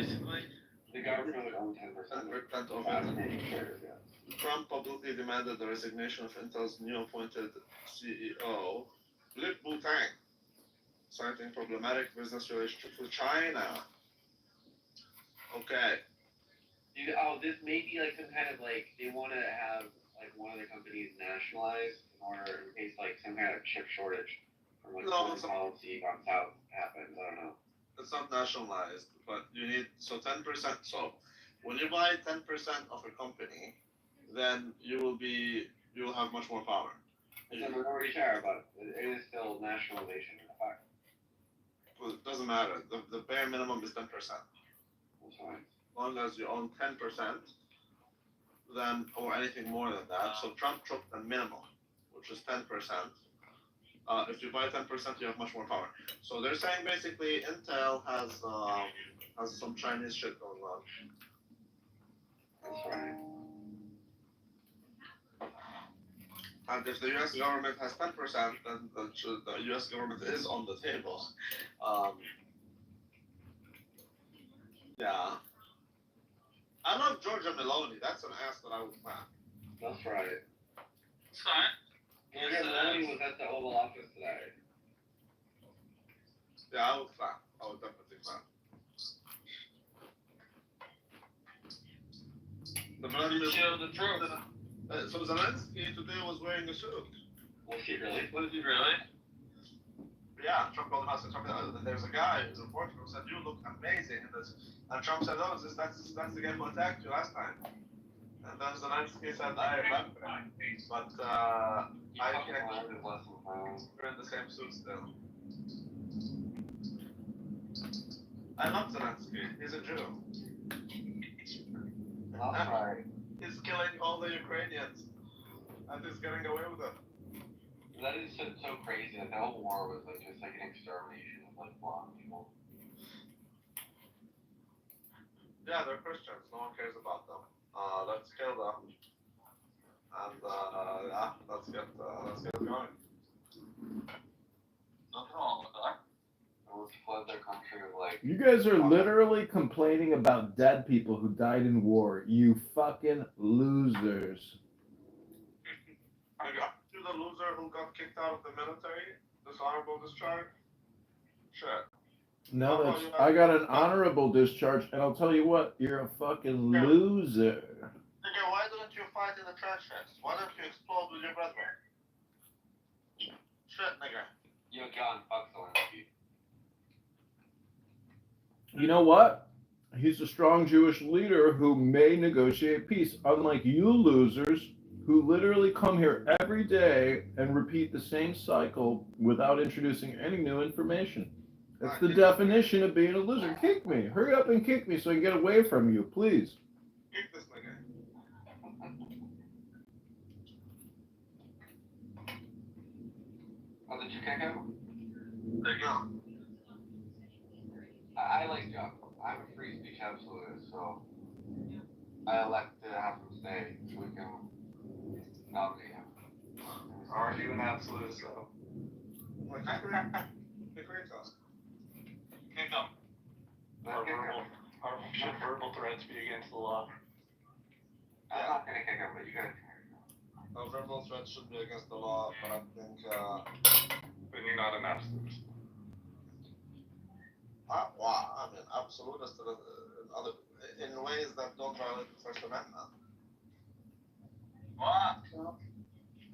basically. The government would own 10% of fascinating shares, yeah. Trump publicly demanded the resignation of Intel's new appointed CEO, Lip Wu-Tang, citing problematic business relationships with China. Okay. Dude, this may be like some kind of like, they want to have like one of the companies nationalized in order in case like some kind of chip shortage from like foreign policy gone south happens. I don't know. It's not nationalized, but you need 10%. So when you buy 10% of a company, then you will have much more power. It's a minority share, but it is still nationalization in effect. Well, it doesn't matter. The bare minimum is 10%. That's fine. As long as you own 10%, then or anything more than that. So Trump took the minimum, which is 10%. If you buy 10%, you have much more power. So they're saying basically Intel has some Chinese shit going on. That's right. And if the U.S. government has 10%, then the U.S. government is on the table. Yeah. I love Georgia Meloni. That's an ass that I would clap. That's right. Sorry? Georgia Meloni was at the Oval Office today. Yeah, I would clap. I would definitely clap. The Meloni Show the truth. So Zelensky today was wearing a suit. Was he really? Was he really? Yeah, Trump called him out and Trump said, there's a guy who's in Portugal who said, you look amazing in this. And Trump said, oh, that's the guy who attacked you last time. And then Zelensky said, I remember. But I can't. We're in the same suit still. I love Zelensky. He's a Jew. That's right. He's killing all the Ukrainians. And he's getting away with it. That is so crazy. Like, the whole war was like just like an extermination of like blonde people. Yeah, they're Christians. No one cares about them. Let's kill them. And yeah, let's get it going. Nothing wrong with that. Let's flood their country with like. You guys are literally complaining about dead people who died in war. You fucking losers. You the loser who got kicked out of the military? Dishonorable discharge? Shit. No, I got an honorable discharge, and I'll tell you what, you're a fucking loser. Nigga, why don't you fight in the trenches? Why don't you explode with your brother? Shit, nigga. Yo, John, fuck Zelensky. You know what? He's a strong Jewish leader who may negotiate peace, unlike you losers who literally come here every day and repeat the same cycle without introducing any new information. That's the definition of being a loser. Kick me. Hurry up and kick me so I can get away from you, please. Kick this nigga. Oh, did you kick him? There you go. I like John. I'm a free speech absolutist, so I elect to have him stay so we can nominate him. Are you an absolutist, though? Like, the great talk. Kick him. Should verbal threats be against the law? I'm not gonna kick him, but you gotta kick him. Verbal threats should be against the law, but I think, But you're not an absolutist. wow, I mean, absolutist in ways that don't violate the First Amendment. What?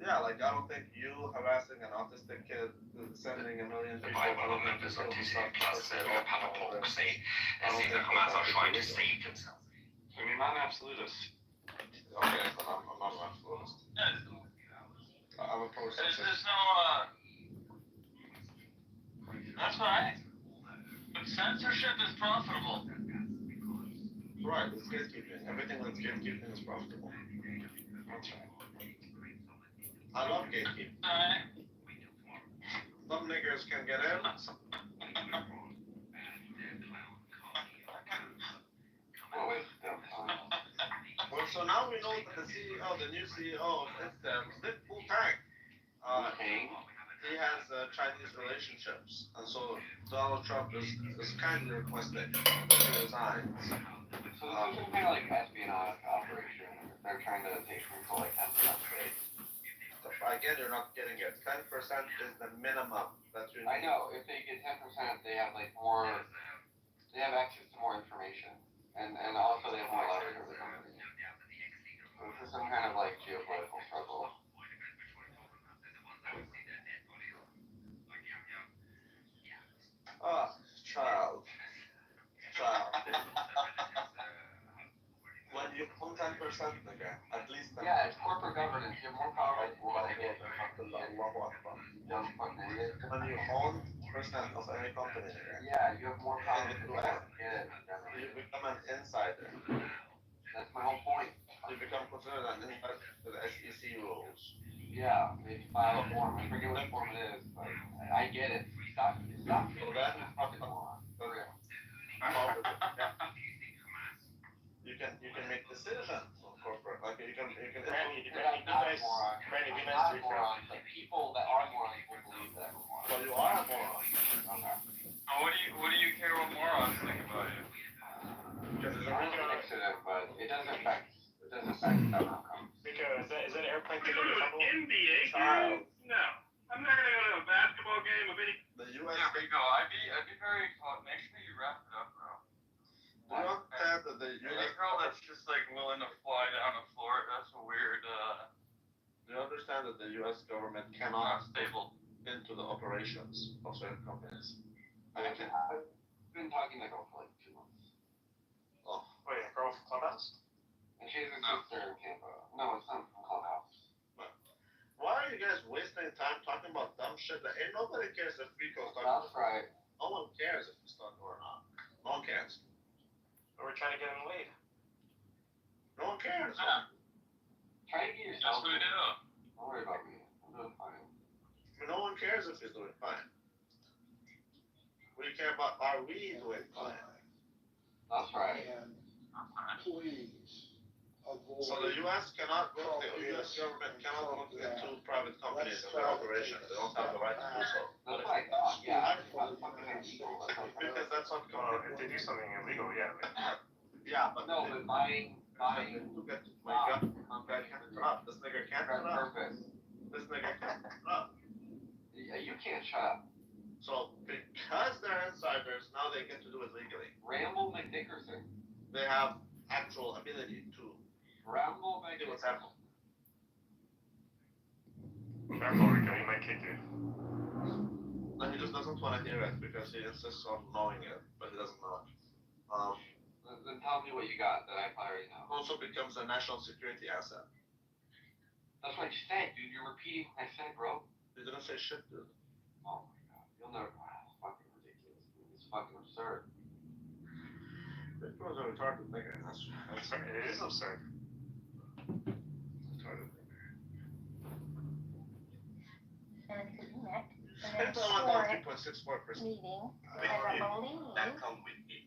Yeah, like, I don't think you harassing an autistic kid, sending a million people to So you're not an absolutist. Okay, so I'm not an absolutist. I'm a person. There's no, that's right. But censorship is profitable. Right, it's gatekeeping. Everything that's gatekeeping is profitable. That's right. I love gatekeeping. Alright. Some niggers can get in. Well, so now we know that the new CEO of Intel, Lip Wu-Tang. he has Chinese relationships, and so Donald Trump is kindly requesting that he resigns. So this is some kind of like espionage operation. They're trying to take control like 10% stake. Again, you're not getting it. 10% is the minimum that you need. I know. If they get 10%, they have like more. They have access to more information, and also they have more leverage over the company. So this is some kind of like geopolitical struggle. Ah, child. When you own 10% again, at least 10%. Yeah, it's corporate governance. You have more power over what they get. Allahu Akbar. When you own percent of any company again, Yeah, you have more power in the over US, what they get. you become an insider. That's my whole point. You become considered an insider to the SEC rules. Yeah, they file a form. I forget what form it is, but I get it. Stop. So that is fucking moron. You can make decisions on corporate. Like you can. Randy, be nice to be fair. The people that are morons will believe that. Well, you are a moron. Okay. What do you care what morons think about you? Because I don't fix it, but it doesn't affect outcomes. Because is that airplane ticket in trouble? NBA Child. games? No. I'm not gonna go to a basketball game of any. the U.S. There we go. I'd be very. Make sure you wrap it up, bro. Do you understand that the Any U.S. girl that's just like willing to fly down to Florida, that's a weird. Do you understand that the U.S. government Not cannot stable. into the operations of certain companies? I've been talking to a girl for like 2 months. Oh, Wait, a girl from Clubhouse? And she's a sister in Tampa. No, it's not from Clubhouse. why are you guys wasting time talking about dumb shit that ain't nobody cares if Rico's talking That's about? right. No one cares if he's talking or not. No one cares. We're trying to get him lead. No one cares. Yeah. Try to get Yes, yourself. we do. Don't worry about me. I'm doing fine. I mean, no one cares if he's doing fine. We care about are we doing fine? That's right. And please avoid. So the U.S. cannot look, the U.S. government cannot look into private companies and their operations. They don't have the right to do so. That's what I thought. Yeah, I fucking hate people. Because that's what Well, if they do something illegal, yeah. yeah, but No, but buying to get my gun, I can't interrupt. This nigga can't for interrupt. purpose. This nigga can't interrupt. Yeah, you can't shut up. So because they're insiders, now they get to do it legally. Ramble McDickerson. They have actual ability to. Ramble Do what's McDickerson. happening. Careful, Rico, he might kick you. No, he just doesn't want to hear it because he insists on knowing it, but he doesn't know it. Then tell me what you got that I already know. Also becomes a national security asset. That's what I said, dude. You're repeating what I said, bro. He didn't say shit, dude. Oh my god. You'll never. It's fucking ridiculous, dude. It's fucking absurd. It was a retarded nigga. It is absurd. Retarded nigga. And to connect, It's the on next 3.64%. meeting, I believe, come with me.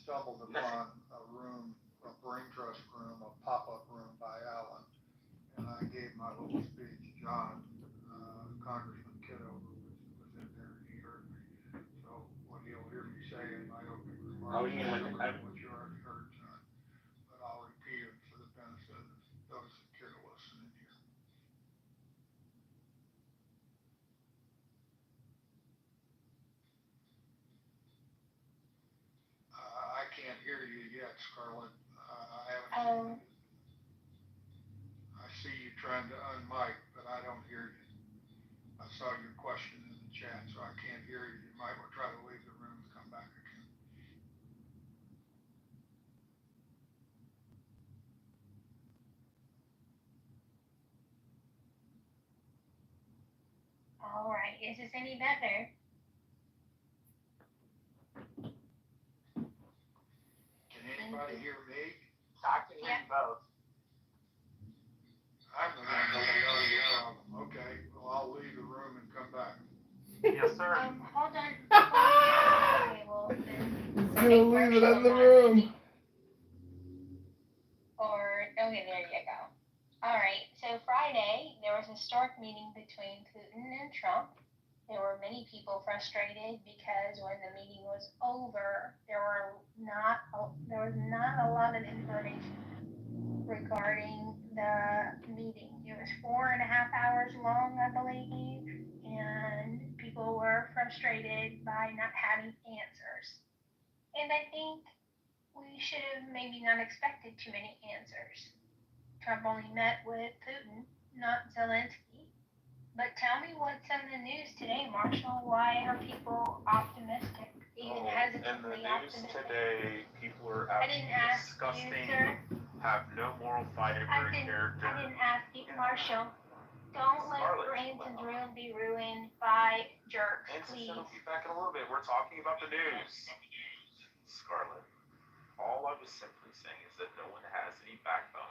Stumbled upon a room, a brain trust room, a pop-up room by Alan. And I gave my little speech, John, Congressman Kitover was in there and he heard me. So what you'll hear me say in my opening remarks. Oh, you mean like what you already heard, John. But I'll repeat it for the benefit of those that care to listen in here. I can't hear you yet, Scarlett. I haven't. I see you trying to unmic, but I don't hear you. I saw your question in the chat, so I can't hear you. You might want to try to leave the room and come back again. all right, is this any better? Can anybody hear me? I can hear you both. I'm the one with the audio problem. Okay, well, I'll leave the room and come back. Yes, sir. Hold on. Okay, well, then. He's gonna leave it in the room. Okay, there you go. All right, so Friday, there was a historic meeting between Putin and Trump. there were many people frustrated because when the meeting was over, there was not a lot of information regarding the meeting. It was 4.5 hours long, I believe, and people were frustrated by not having answers. And I think we should have maybe not expected too many answers. Trump only met with Putin, not Zelensky. But tell me what's in the news today, Marshall. Why are people optimistic, even hesitantly In the news optimistic? today, people are I didn't absolutely ask disgusting, you, sir. have no moral fiber I in character. didn't ask you, Marshall. Don't let Branson's room be ruined by jerks, please. It'll be back in a little bit. We're talking about the news. Scarlett, all I was simply saying is that no one has any backbone.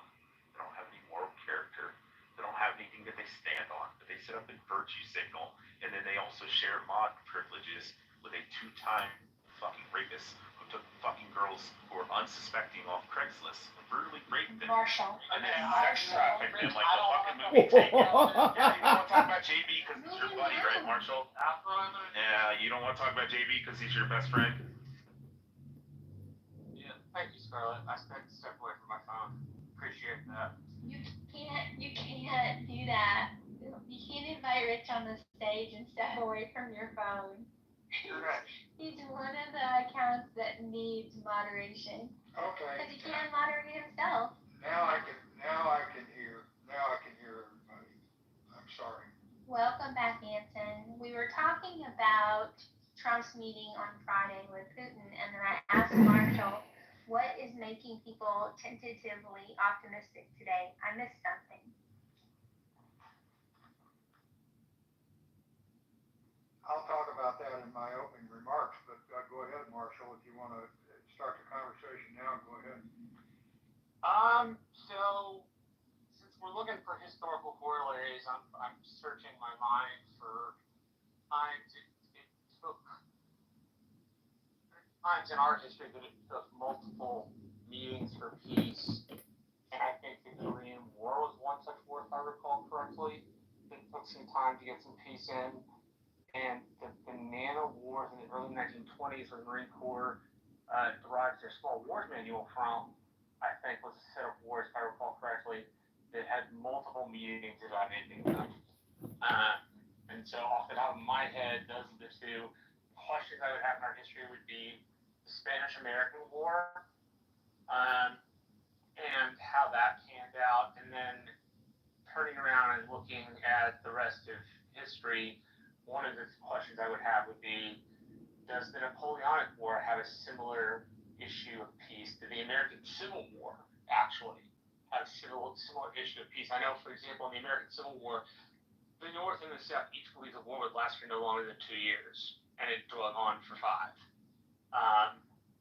They don't have any moral character. They don't have anything that they stand on. But they sit up and virtue signal, and then they also share mod privileges with a 2-time fucking rapist who took fucking girls who were unsuspecting off Craigslist and brutally raped them. Marshall. And then sex trafficked them like the fucking movie Taken. Yeah, you don't want to talk about JB because he's your buddy, right, Marshall? Yeah, you don't want to talk about JB because he's your best friend? Yeah, thank you, Scarlett. I stepped away from my phone. Appreciate that. You can't do that. You can't invite Rich on the stage and step away from your phone. You're right. He's one of the accounts that needs moderation. Okay. Because he can't moderate himself. Now I can hear everybody. I'm sorry. Welcome back, Anson. We were talking about Trump's meeting on Friday with Putin, and then I asked Marshall, what is making people tentatively optimistic today? I missed something. I'll talk about that in my opening remarks, but go ahead, Marshall, if you want to start the conversation now, go ahead. So since we're looking for historical corollaries, I'm searching my mind for times it took times in our history that it took multiple meetings for peace. And I think the Korean War was one such war, if I recall correctly. It took some time to get some peace in. And the banana wars in the early 1920s, where the Marine Corps derived their small wars manual from, I think was a set of wars, if I recall correctly, that had multiple meetings without ending them. And so off the top of my head, those are the two questions I would have in our history would be the Spanish-American War, and how that panned out, and then turning around and looking at the rest of history, one of the questions I would have would be, does the Napoleonic War have a similar issue of peace? Did the American Civil War actually have a similar issue of peace? I know, for example, in the American Civil War, the North and the South each believed the war would last for no longer than 2 years, and it drug on for 5.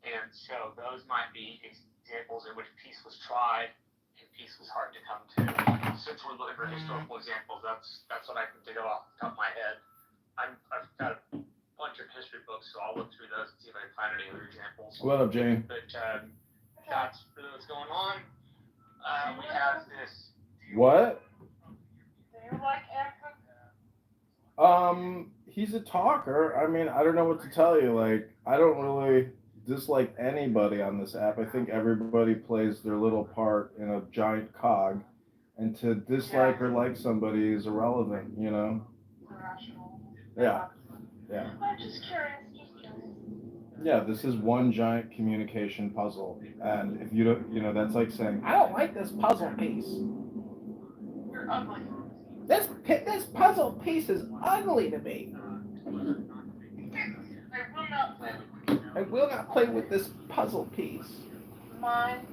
And so those might be examples in which peace was tried and peace was hard to come to. Since we're looking for historical examples, that's what I can think of off the top of my head. I've got a bunch of history books, so I'll look through those and see if I can find any other examples. What up, Jane? But that's really what's going on. We have this. What? Do you like Anson? He's a talker. I mean, I don't know what to tell you. Like, I don't really dislike anybody on this app. I think everybody plays their little part in a giant cog, and to dislike or like somebody is irrelevant, you know? Yeah. Yeah. I'm just curious. Yeah, this is one giant communication puzzle. And if you don't, you know, that's like saying, I don't like this puzzle piece. You're ugly. This puzzle piece is ugly to me. I will not play with you. I will not play with this puzzle piece. Mine.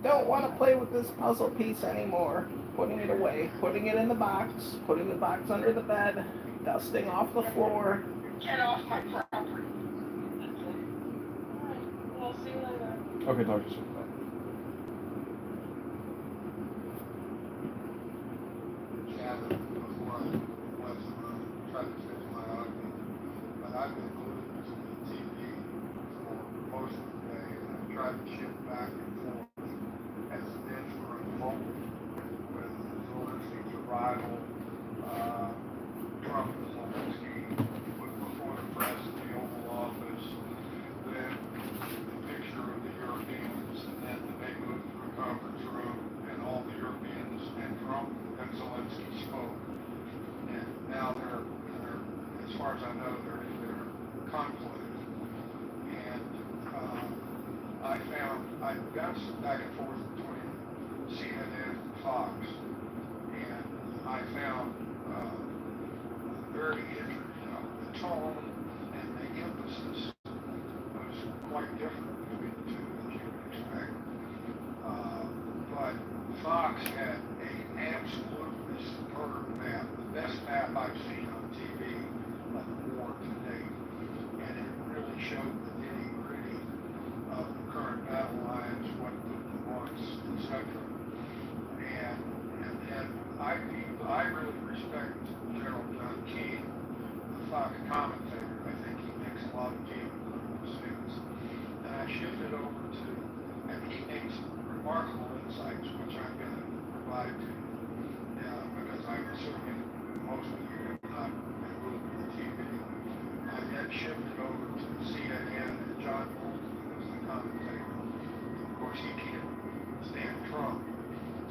Don't want to play with this puzzle piece anymore. Putting it away, putting it in the box, putting the box under the bed, dusting off the floor. Get off my property. We'll see you later. Okay, talk to you soon. Bye. Gathered before I left the room, tried to finish my argument, but I've been glued to the TV for most of the day, and I've tried to shift back and forth as events were unfolding with Zelensky's arrival, Trump and Zelensky I bounced back and forth between CNN and Fox, and I found very interesting, the tone and the emphasis was quite different between the two, as you would expect. But Fox had an absolutely superb map, the best map I've seen on TV of the war to date, and it really showed the nitty-gritty of the current battle lines, what Putin wants, etc. And then I really respect General John King, the Fox commentator. I think he makes a lot of geopolitical sense. And I shifted over to, and he makes remarkable insights, which I'm going to provide to you, because I'm assuming most of you have not been moved to the TV. I then shifted over to CNN, and John Bolton was the commentator. Of course, he can't stand Trump,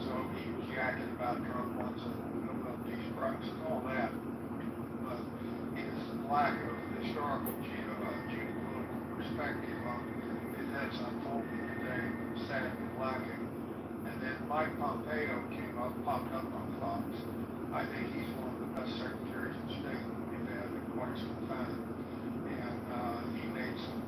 so he was yakking about Trump once and up these trucks and all that. But his lack of historical geopolitical perspective on events unfolding today was sadly lacking. And then Mike Pompeo popped up on Fox. I think he's one of the best secretaries of state we've had in quite some time. And he made some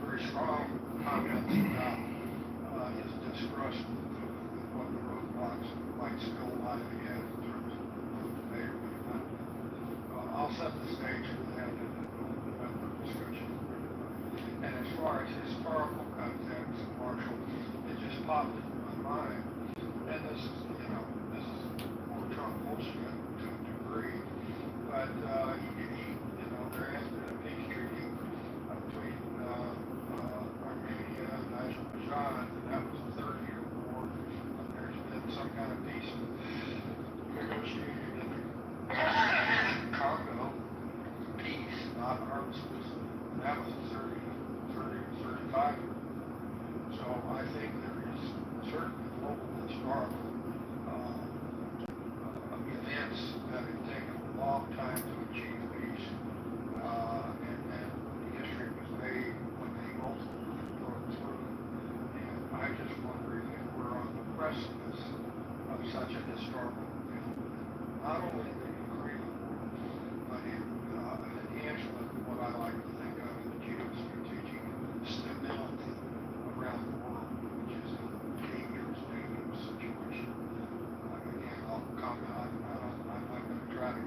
very strong comments about his distrust of what the roadblocks might still lie ahead in terms of the mayor. I'll set the stage for that in the discussion. And as far as historical context, Marshall, it just popped into my mind. And this is more Trump bullshit to a degree. But there has been a peace treaty between Armenia and Azerbaijan, and that was a 30-year war. And there's been some kind of peace negotiated in Congo. Peace, not armistice. And that was a 35-year. So I think there is certainly global historical events that have taken a long time to achieve peace, and then history was made when they ultimately broke through. And I just wonder if we're on the precipice of such a historical event, not only in the Ukraine war, but in an enhancement of what I like to think of as geostrategic stability around the world, which is a dangerous situation. Again, I'll comment on that. I'm not going to try to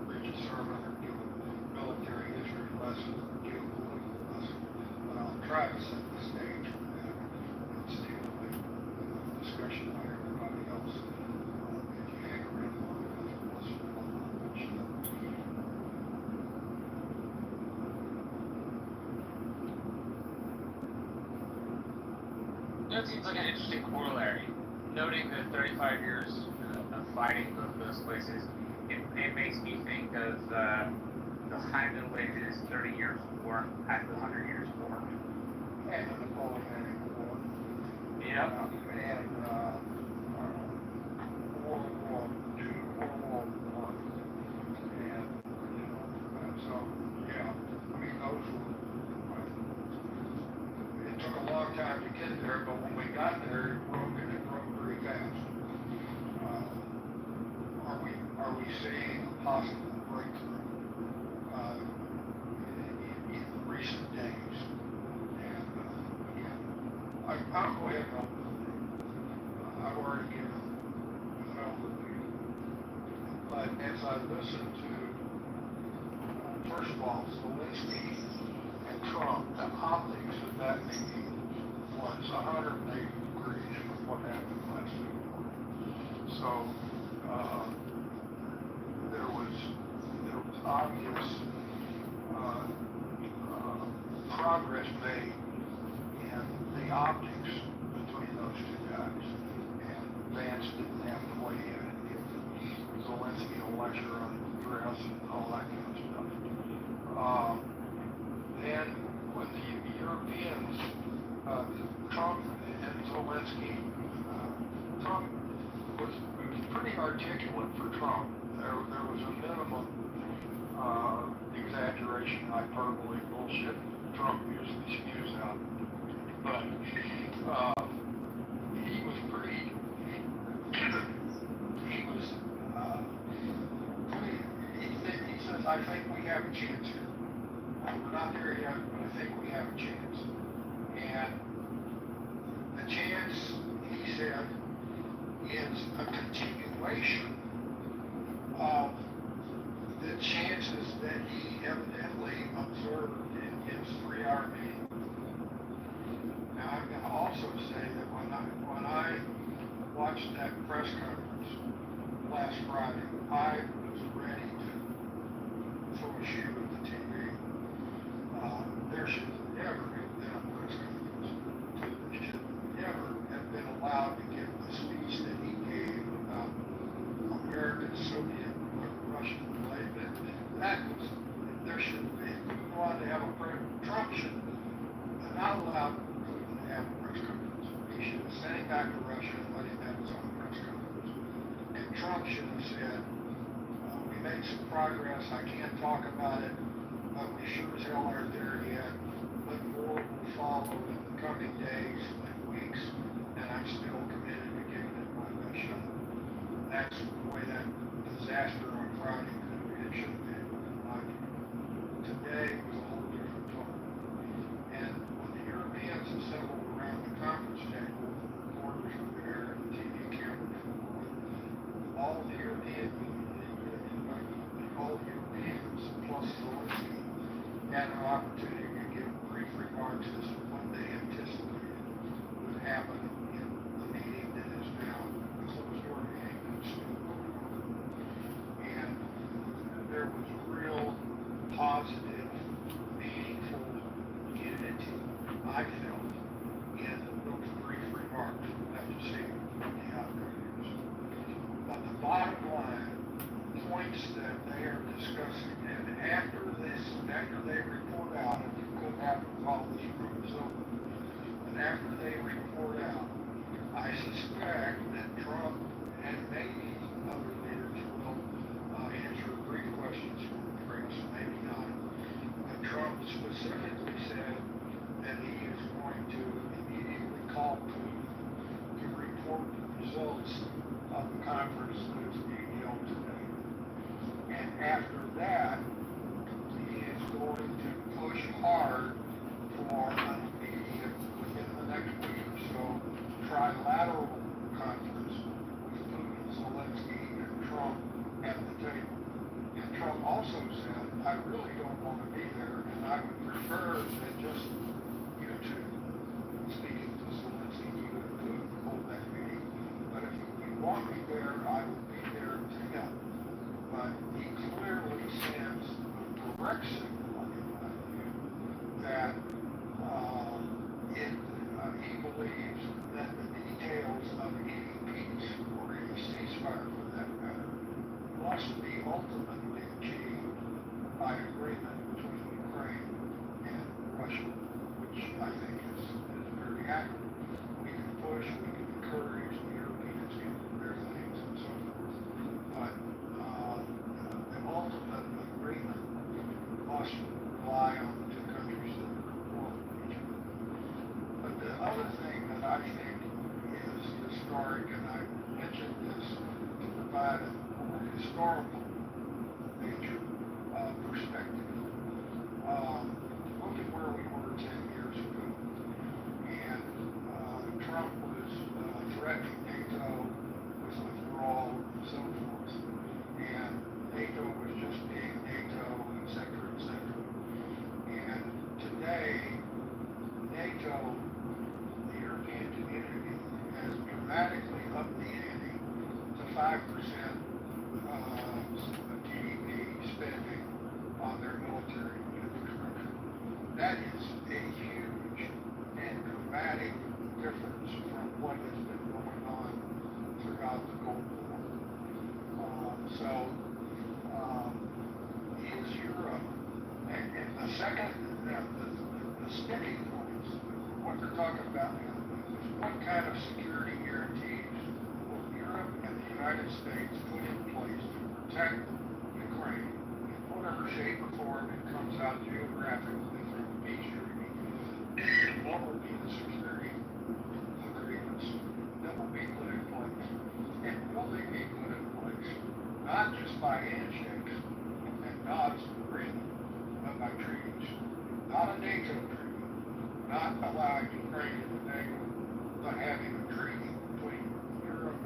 preach a sermon or give a military history lesson or a geopolitical lesson, but I'll try to set the stage for that and stimulate discussion by everybody else. If you hang around long enough and listen to what I'm saying. It seems like an interesting corollary. Noting the 35 years of fighting both those places, it makes me think of the high Middle Ages, 30 Years' War, after the 100 Years' War. And the Napoleonic War. Yep. And World War II, World War I. And so, yeah, I mean, those were, it took a long time to get there, but when we got there, it broke very fast. Are we seeing a possible breakthrough in recent days? And again, I'll go ahead and open. I've already given an overview, but as I listened to, first of all, Zelensky and Trump, the optics of that meeting was 180 degrees from what happened last week. So there was obvious progress made in the optics between those two guys, and Vance didn't have to weigh in and give Zelensky a lecture on dress and all that kind of stuff. Then with the Europeans, Trump and Zelensky, Trump was pretty articulate for Trump. There was a minimum exaggeration, hyperbole, bullshit Trump usually spews out. But he was pretty, he says, I think we have a chance here. We're not there yet, but I think we have a chance. And the chance, he said, is a continuation of the chances that he evidently observed in his 3-hour meeting. Now, I'm going to also say that when I watched that press conference last Friday, I was ready to throw a shoe at the TV. There should never have been a press conference. He should never have been allowed to give the speech that he gave about American, Soviet, Russian related. That was, there should be. If we wanted to have a press, Trump should not allow Putin to have a press conference. He should have sent him back to Russia and let him have his own press conference. And Trump should have said, we made some progress, I can't talk about it, but we sure as hell aren't there yet. But more will follow in the coming days and weeks, and I'm still committed to giving it my best shot. That's the way that disaster on Friday should have been. Today was a whole different tone. And when the Europeans assembled around the conference table, the reporters were there, and the TV cameras were on, all the Europeans plus Zelensky had an opportunity to give brief remarks as to what they anticipated would happen in the meeting that is now a closed-door meeting that's still going on. And there was real positive, meaningful unity, I felt, in those brief remarks. We'll have to see what the outcome is. But the bottom line, points that they are discussing, and after they report out, and it could happen while this room is open, and after they report out, I suspect that Trump and maybe other leaders will answer brief questions from the press, maybe not. But Trump specifically said that he is going to immediately call Putin to report the results of the conference that is being held today. And after that, he is going to push hard for an immediate, within the next week or so, trilateral conference with Putin, Zelensky, and Trump at the table. And Trump also said, I really don't want to be there, and I would prefer that just you two, speaking to Zelensky, you and Putin, hold that meeting. But if you want me there, I will be there together. But he clearly sends a direct signal, in my view, that he believes that the details of any peace or any ceasefire, for that matter, must be ultimately achieved by agreement between Ukraine and Russia, which I think is very accurate. We can push, we can encourage, the Europeans can do their things and so forth. But the ultimate agreement must rely on the two countries that are involved in each other. But the other thing that I think is historic, and I mentioned this to provide a more historical nature perspective. Look at where we were 10 years ago. And Trump was threatening NATO with withdrawal and so forth. And NATO was just being NATO, et cetera, et cetera. And today, NATO, the European community, has dramatically upped the ante to 5% of GDP spending on their military infrastructure. That is a huge and dramatic difference from what has been going on throughout the Cold War. Is Europe, and the second, the sticking points, what they're talking about now, is what kind of security guarantees will Europe and the United States put in place to protect Ukraine in whatever shape or form it comes out geographically through the peace treaty. not a NATO treaty, not allowing Ukraine to NATO, but having a treaty between Europe,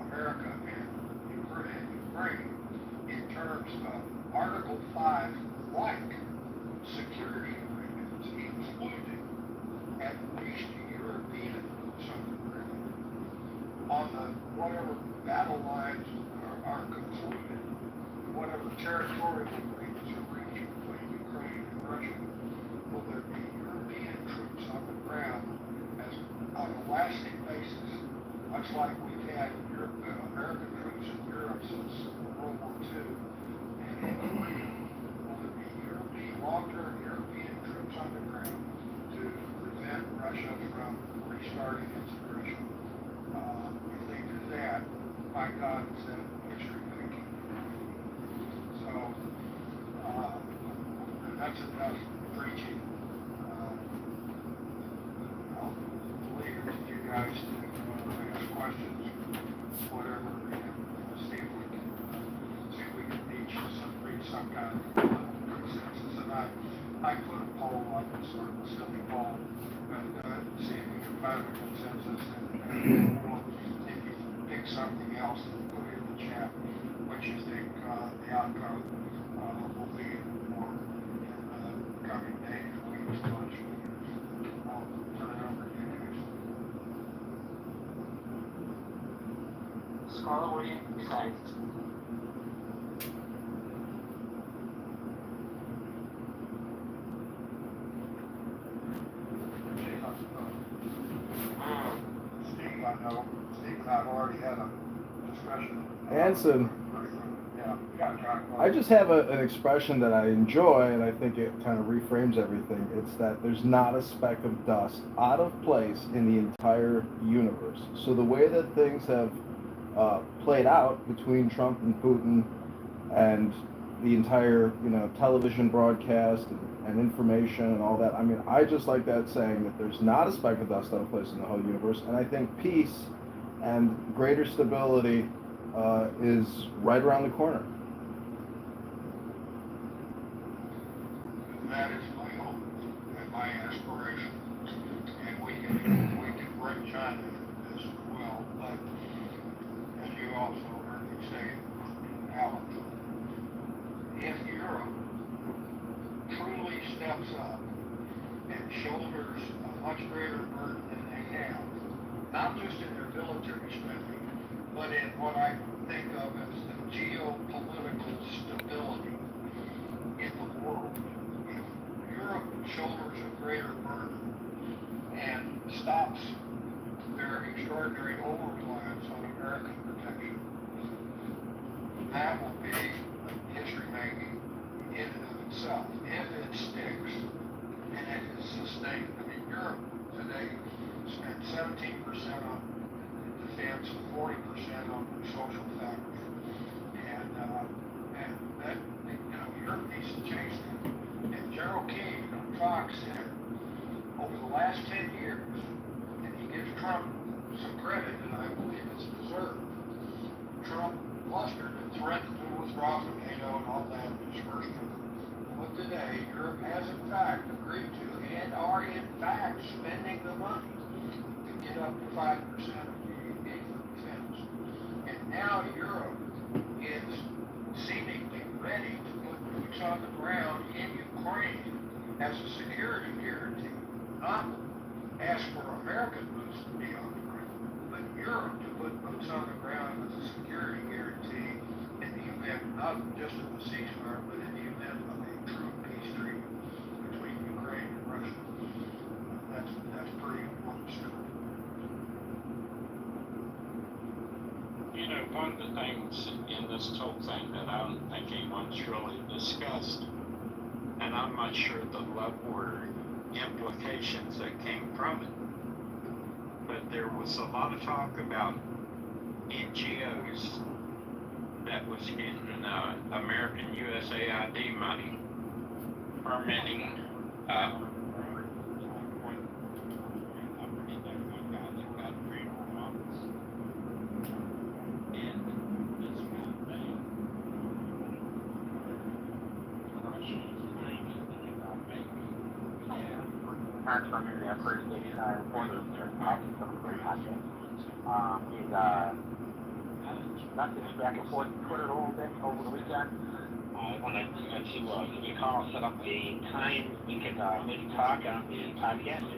America, and Ukraine in terms of Article 5 like security agreements, including at least European boots on the ground on the whatever battle lines are concluded, whatever territorial agreements are reached between Ukraine and Russia. Will there be European troops on the ground as on a lasting basis, much like we've had American troops in Europe since World War II? And will there be long-term European troops on the ground to prevent Russia from restarting its aggression? If they do that, my God, is that history making? So, that's enough preaching. I'll leave it to you guys to ask questions, whatever, and see if we can reach some kind of consensus. And I put a poll up, a sort of a silly poll, and see if we can find a consensus. And if you pick something else, put it in the chat, what you think the outcome will be for in the coming days, weeks, months. I'll turn it over to you guys. Scarlett, what do you think? Steve, I know, Steve and I have already had a discussion. Anson, Yeah, John. I just have an expression that I enjoy, and I think it kind of reframes everything. It's that there's not a speck of dust out of place in the entire universe. So the way that things have played out between Trump and Putin and the entire, television broadcast and information and all that, I mean, I just like that saying that there's not a speck of dust out of place in the whole universe. And I think peace and greater stability is right around the corner. That is my hope and my aspiration, and we can bring China into this as well. But as you also heard me say, Alan, if Europe truly steps up and shoulders a much greater burden than they have, not just in their military spending, but in what I think of as the geopolitical stability in the world. If Europe shoulders a greater burden and stops their extraordinary over-reliance on American protection, that will be history making in and of itself, if it sticks and it is sustained. I mean, Europe today spent 17% on defense, 40% on social fabric, and that, Europe needs to change that. And Gerald King on Fox said over the last 10 years, and he gives Trump some credit, and I believe it's deserved. Trump blustered and threatened to withdraw from NATO and all that in his first term. But today, Europe has in fact agreed to and are in fact spending the money to get up to 5% of GDP for defense. And now Europe is seemingly ready to put boots on the ground in Ukraine as a security guarantee, not ask for American boots to be on the ground, but Europe to put boots on the ground as a security guarantee in the event not just of a ceasefire, but in the event of a true peace treaty between Ukraine and Russia. That's pretty important stuff. One of the things in this whole thing that I don't think anyone's really discussed, and I'm not sure the level or implications that came from it, but there was a lot of talk about NGOs that was getting American USAID money, permitting parents from in their first day reporters there talking some great projects. He's got this back and forth Twitter a little bit over the weekend. I wanted to give you a call, set up a time we could maybe talk on the podcast.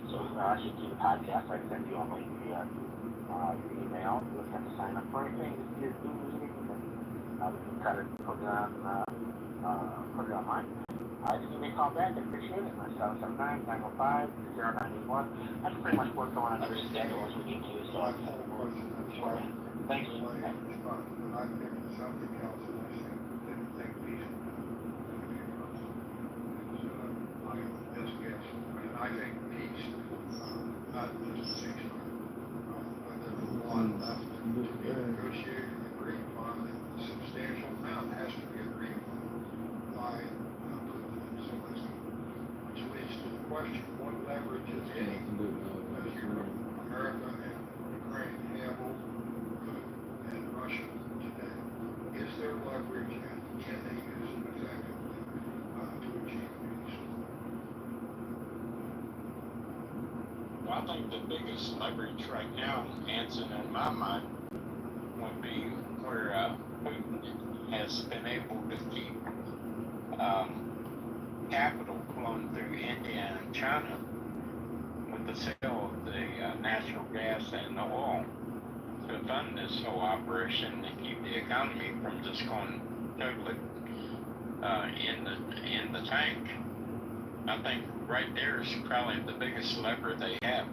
So I should do the podcast. I send you a link via your email. You just have to sign up for anything. Just do the meeting, and we can try to put it online. Just give me a call back. I appreciate it. My 779-905-0981. That's pretty much what's going on every schedule as we need to. So I had a question. sure. Thanks. I picked something else and I said, didn't think peace was my best guess. And I think peace, not just ceasefire, but there's one left to be negotiated and agreed upon, and a substantial amount has to be agreed upon by Putin and Zelensky, which leads to the question, what leverage, if any, does America and Ukraine have over and Russia today? Is there leverage and can they use it effectively to achieve peace? Well, I think the biggest leverage right now, Anson, in my mind, would be where Putin has been able to keep capital flowing through India and China with the sale of the natural gas and the oil to fund this whole operation and keep the economy from just going totally in the tank. I think right there is probably the biggest lever they have.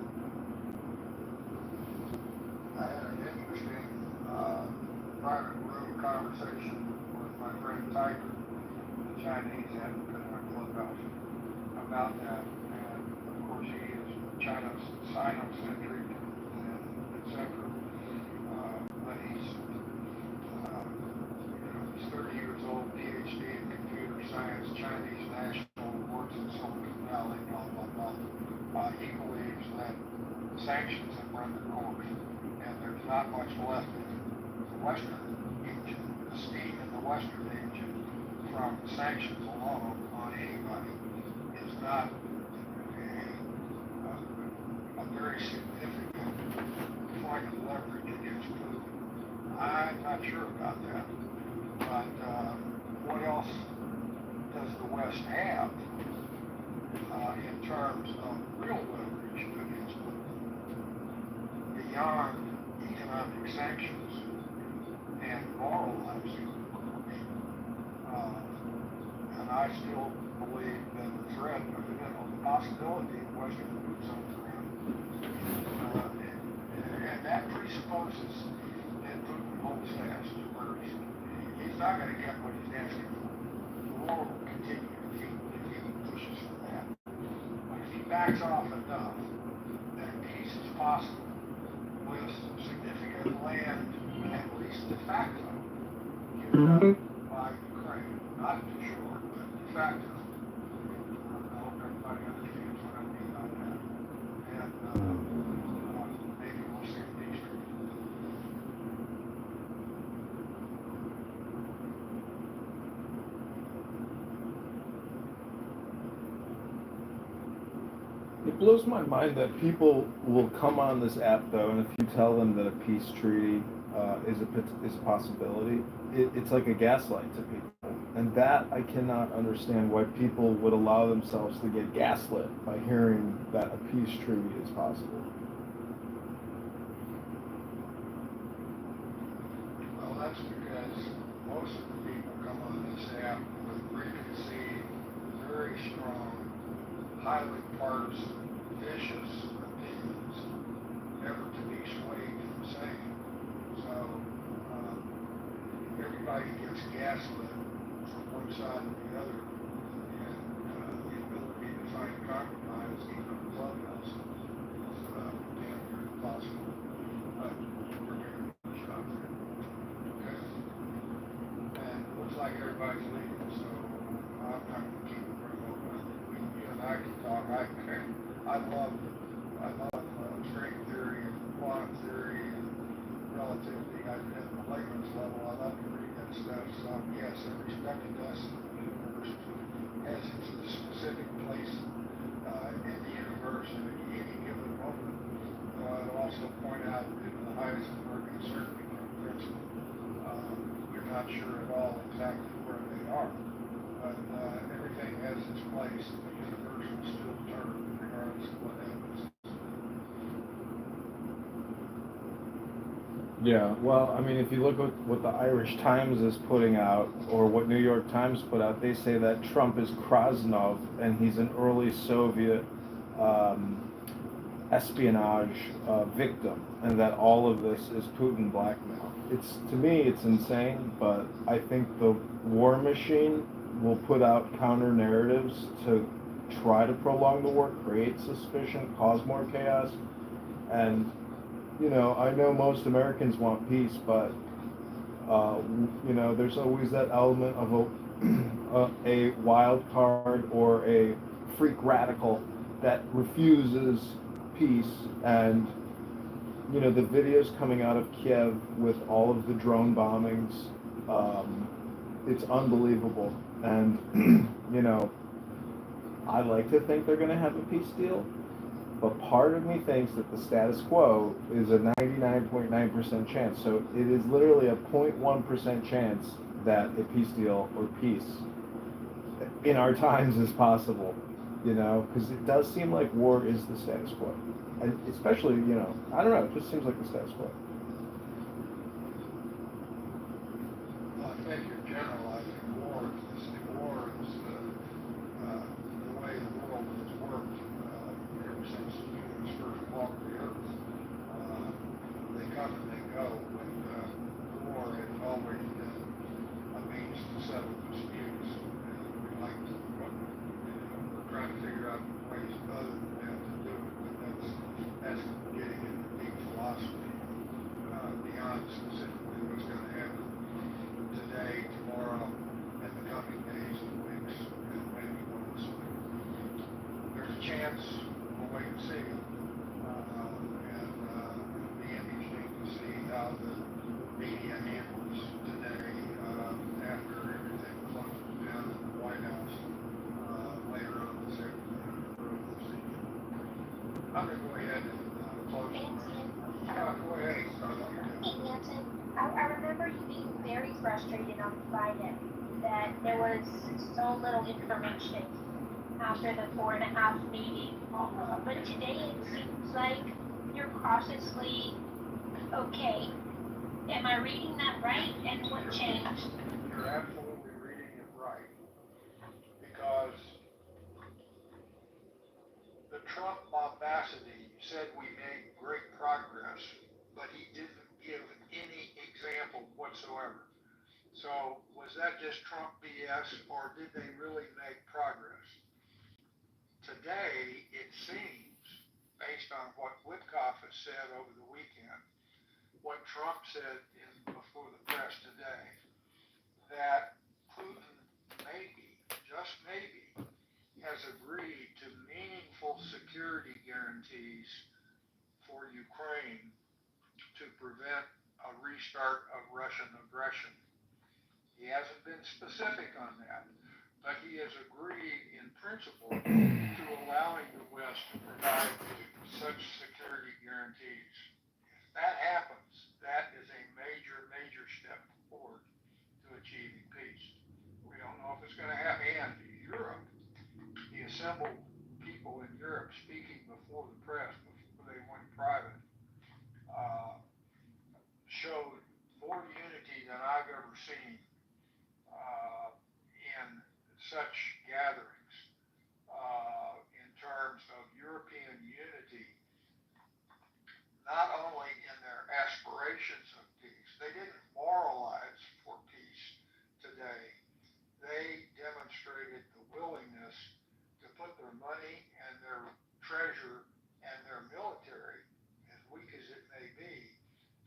I had an interesting private room conversation with my friend Tiger, the Chinese advocate in our clubhouse, about that. And of course, he is China's Sino-centric and et cetera. But he's 30 years old, PhD in computer science, Chinese national, works in Silicon Valley, blah, blah, blah. He believes that sanctions have run their course, and there's not much left in the Western engine, the steam in the Western engine from sanctions alone on anybody is not a very significant point of leverage against Putin. I'm not sure about that, but what else does the West have in terms of real leverage against Putin beyond economic sanctions and moralizing, and I still believe that the threat of the possibility of Western boots on the ground, and that presupposes that Putin holds fast to words. He's not going to get what he's asking for. The war will continue if he pushes for that. But if he backs off enough, then peace is possible with significant land, at least de facto, given up by Ukraine. Not de jure, but de facto. I hope everybody understands what I mean by that. And maybe we'll see a peace treaty. It blows my mind that people will come on this app though, and if you tell them that a peace treaty is a possibility, it's like a gaslight to people, and that I cannot understand why people would allow themselves to get gaslit by hearing that a peace treaty is possible. Well, that's because most of the people come on this app with preconceived, very strong, highly partisan, vicious opinions, never to be swayed from saying. So everybody gets gaslit from one side or the other, and the ability to find compromise, even in clubhouse, is damn near impossible. But we're going to push it out there. Okay? And it looks like everybody's leaving, so I'm not going to keep it very long. You and I can talk. I love string theory and quantum theory and relativity. At the layman's level, I love to read that stuff. So yes, every speck of dust in the universe has its specific place in the place that the universe will still turn regardless of what happens. Yeah, well, I mean, if you look at what the Irish Times is putting out, or what New York Times put out, they say that Trump is Krasnov, and he's an early Soviet espionage victim, and that all of this is Putin blackmail. To me, it's insane, but I think the war machine will put out counter narratives to try to prolong the war, create suspicion, cause more chaos, and I know most Americans want peace, but there's always that element of a wild card or a freak radical that refuses peace. And the videos coming out of Kiev with all of the drone bombings, it's unbelievable. And I like to think they're going to have a peace deal. But part of me thinks that the status quo is a 99.9% chance. So it is literally a 0.1% chance that a peace deal or peace in our times is possible, because it does seem like war is the status quo. And especially, I don't know, it just seems like the status quo. Well, I think you're generalizing war. War is the way the world has worked ever since humans first walked the earth. They come and they go, but war has always been a means to settle disputes. And we like to, we're trying to figure out ways other than that to do it, but that's getting into deep philosophy beyond specifically what's going to happen today, tomorrow, and the coming days and weeks, and maybe months. There's a chance, we'll wait and see. And it'll be interesting to see how the media handles today after everything closes down in the White House later on this afternoon. I'm going to go ahead and close the room. Go ahead and start on your Hey, Anson, I remember you being very frustrated on Friday that there was so little information after the 4.5 meeting. But today it seems like you're cautiously okay. Am I reading that right? And what changed? You're absolutely reading it right. Because the Trump bombacity said we made great progress, but he didn't give any example whatsoever. So was that just Trump BS, or did they really make progress? Today, it seems, based on what Witkoff has said over the weekend, what Trump said before the press today, that Putin maybe, just maybe, has agreed to meaningful security guarantees for Ukraine to prevent a restart of Russian aggression. He hasn't been specific on that, but he has agreed in principle to allowing the West to provide such security guarantees. If that happens, that is a major, major step forward to achieving peace. We don't know if it's going to happen. And Europe, the assembled people in Europe speaking before the press, before they went private, showed more unity than I've ever seen in such gatherings in terms of European unity, not only in their aspirations of peace. They didn't moralize for peace today. They demonstrated the willingness to put their money and their treasure and their military, as weak as it may be,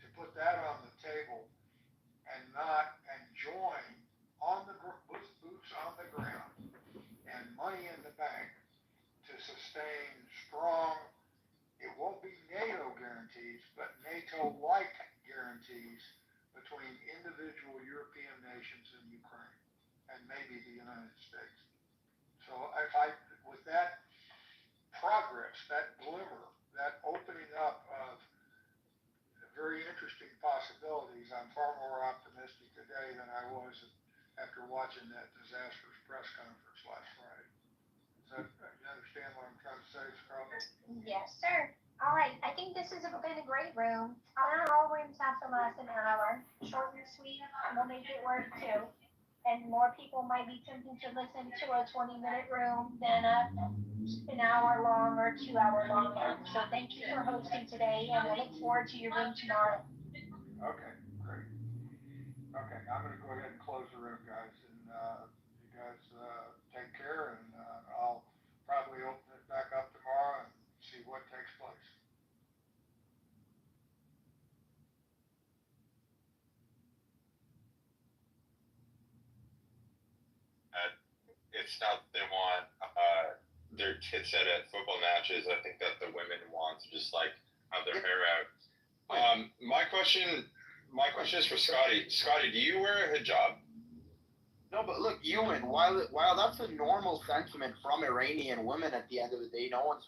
to put that on the table and join on the boots on the ground and money in the bank to sustain strong. It won't be NATO guarantees, but NATO-like guarantees between individual European nations and Ukraine, and maybe the United States. So with that progress, that glimmer, that opening up of very interesting possibilities, I'm far more optimistic today than I was after watching that disastrous press conference last Friday. say, Scarlett? Yes, sir. All right, I think this has been a great room. All rooms have to last an hour, short and sweet, and we'll make it work too. And more people might be tempted to listen to a 20-minute room than an hour long or 2 hour long room. So thank you for hosting today, and I look forward to your room tomorrow. Okay, great. Okay, I'm gonna go ahead and close the room, guys, and, you guys, take care, and, I'll probably open it back up tomorrow and see what takes place. It's not that they want their tits at football matches. I think that the women want to just like have their hair out. My question is for Scotty. Scotty, do you wear a hijab? No, but look, Ewan, while that's a normal sentiment from Iranian women, at the end of the day, no one's.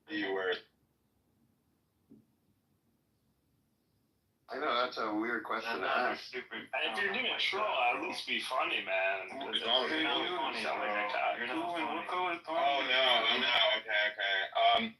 Do you wear? I know that's a weird question to ask. Stupid. If you're gonna troll, at least be funny, man. Oh, You're no. not funny. You're not funny. Oh no. Okay.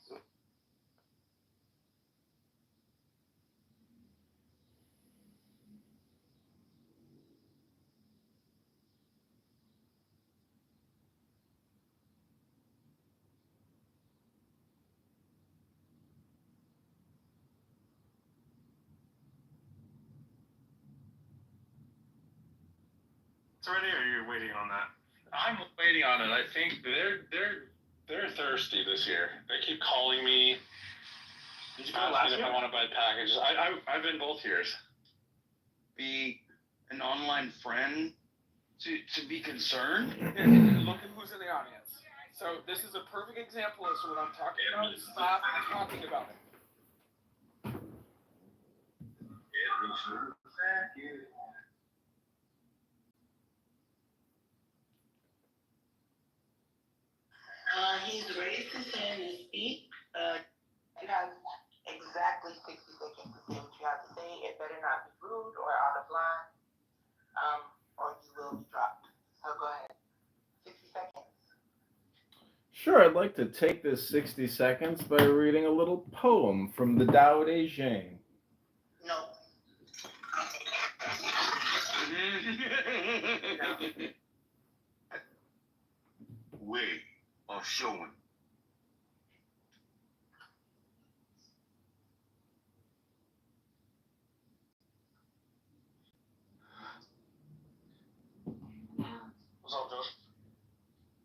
It's ready, or are you waiting on that? I'm waiting on it. I think they're thirsty this year. They keep calling me, Did you go last asking if year? I want to buy packages. I've been both years. Be an online friend to be concerned? Look at who's in the audience. So this is a perfect example as to what I'm talking about. Stop talking about it. He's raised his hand to speak. You have exactly 60 seconds to say what you have to say. It better not be rude or out of line, or you will be dropped. So go ahead. 60 seconds. Sure, I'd like to take this 60 seconds by reading a little poem from the Tao Te Ching. No. Way of showing. What's up, Josh?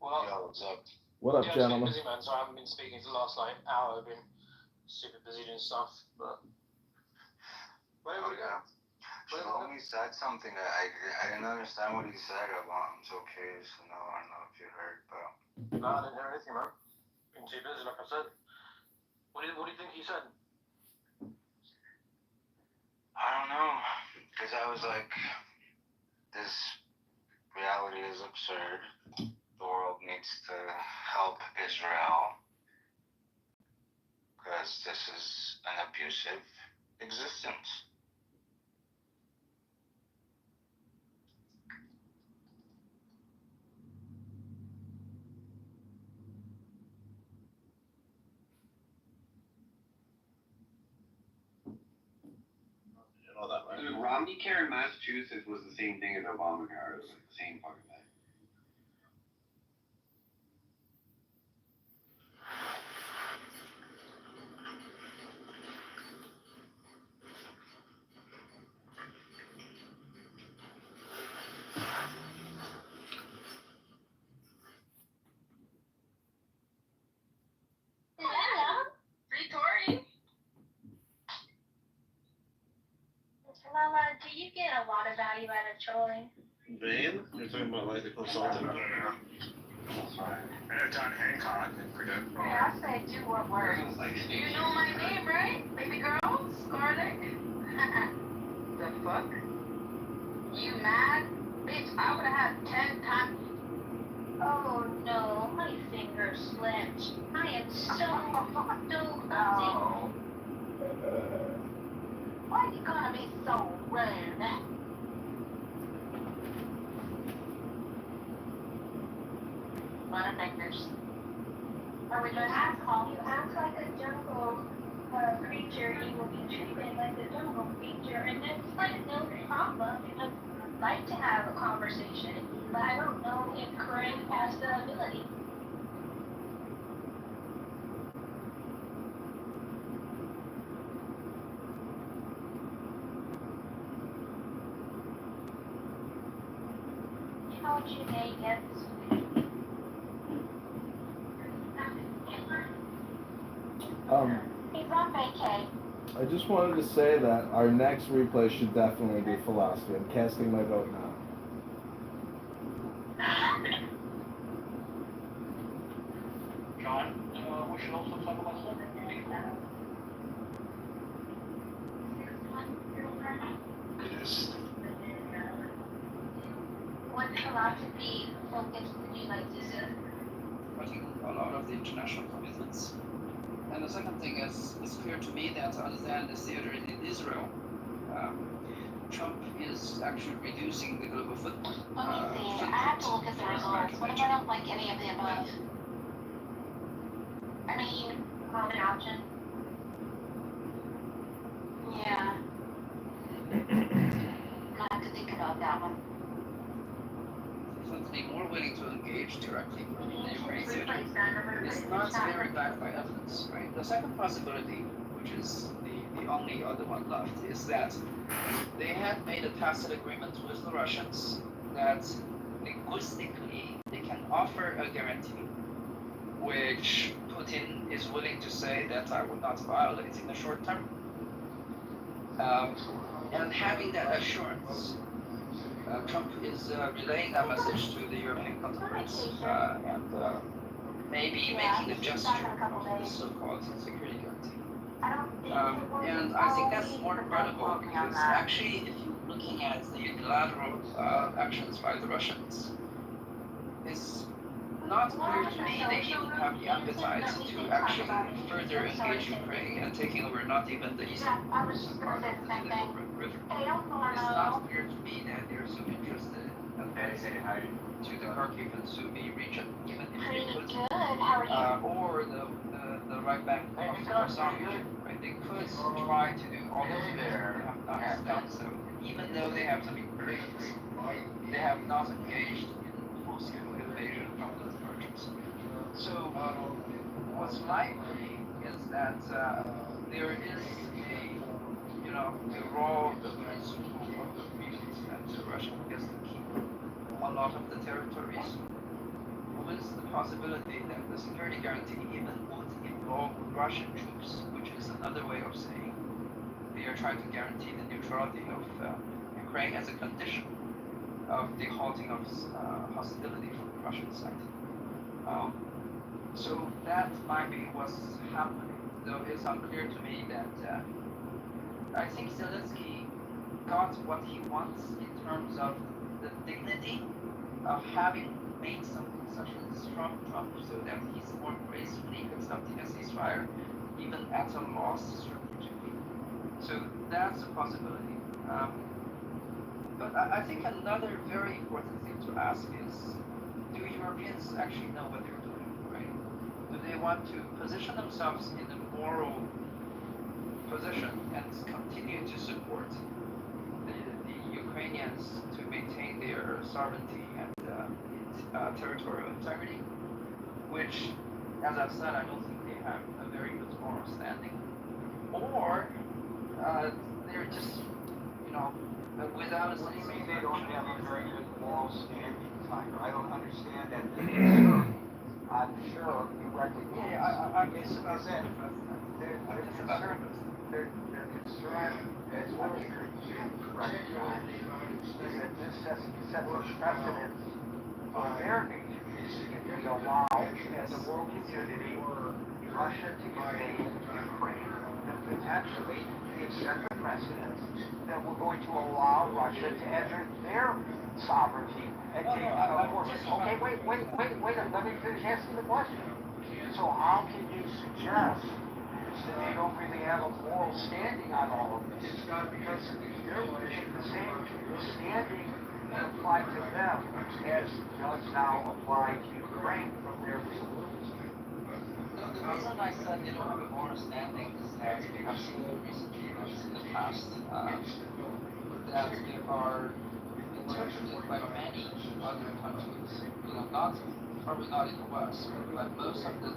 Well, Yo, what's up? What up, yeah, gentlemen? I've been busy, man, so I haven't been speaking for the last hour. I've been super busy doing stuff, but. Shlomi said something that I didn't understand what he said. I'm so curious to know. I don't know if you heard, but. No, I didn't hear anything, man. Been too busy, like I said. What do you think he said? I don't know, because I was like, this reality is absurd. The world needs to help Israel, because this is an abusive existence. All that, right? Dude, Romney care in Massachusetts was the same thing as Obamacare. It was like the same fucking thing. Lala, do you get a lot of value out of trolling. Vane? You're talking about like the consultant? I know John Hancock and predict. Yeah, I said do what works. You know my name, right? Baby girl? Scarlet? The fuck? You mad? Bitch, I would've had 10 times. Oh no, my finger slipped. I am so clumsy. Why you gonna be so rude? Butterfingers. Are we just asshole? You act like a jungle creature, you will be treated like a jungle creature, and it's like no problem. I'd like to have a conversation, but I don't know if Corinne has the ability. How would you name it? He's on vacay. I just wanted to say that our next replay should definitely be philosophy. I'm casting my vote now. John, we should also talk about something. What philosophy focus would you like to see? Fighting a lot of the international commitments. And the second thing is, it's clear to me that other than the theater in Israel, Trump is actually reducing the global footprint. Let me see. I have to look at the results. What if I don't like any of the above? I mean, common option. Yeah. I have to think about that one. Definitely more willing to engage directly with the Ukraine theater. It's not very backed by evidence, right? The second possibility, which is the only other one left, is that they have made a tacit agreement with the Russians that linguistically they can offer a guarantee, which Putin is willing to say that I will not violate in the short term. And having that assurance, Trump is relaying that message to the European counterparts and maybe making a gesture of the so-called security guarantee. And I think that's more credible because actually, if you're looking at the unilateral actions by the Russians, it's not clear to me they even have the appetite to actually further engage Ukraine and taking over not even the eastern part of the Dnipro River. It's not clear to me that they're so interested to the Kharkiv and Sumy region, even if they could, or the right bank of the Kherson region, right? They could try to do all of it, they have not done so. Even though they have some incursions, they have not engaged in full-scale invasion of those regions. So what's likely is that there is a raw principle of the regions that Russia gets to keep a lot of the territories, with the possibility that the security guarantee even would involve Russian troops, which is another way of saying they are trying to guarantee the neutrality of Ukraine as a condition of the halting of hostility from the Russian side. So that might be what's happening, though it's unclear to me that I think Zelensky got what he wants in terms of the dignity of having made some concessions from Trump so that he's more gracefully accepting a ceasefire, even at a loss strategically. So that's a possibility. But I think another very important thing to ask is, do Europeans actually know what they're doing, right? Do they want to position themselves in a moral position and continue to support the Ukrainians to maintain their sovereignty and territorial integrity, which, as I've said, I don't think they have a very good moral standing, or they're just, without a sense of They don't have a very good moral standing, Tiger. I don't understand that. I'm sure you recognize. Yeah, I guess They're concerned as well as your recognize is that this sets a precedent for their nation. If we allow, as a world community, Russia to invade Ukraine, then potentially it sets a precedent that we're going to allow Russia to enter their sovereignty and take portions. Okay, wait, let me finish asking the question. So how can you suggest that they don't really have a moral standing on all of this? Because they're pushing the same standing that applied to them as does now apply to Ukraine from their view. The reason I said they don't have a moral standing is that we have seen recently events in the past that they are interpreted by many other countries, probably not in the West, but most of the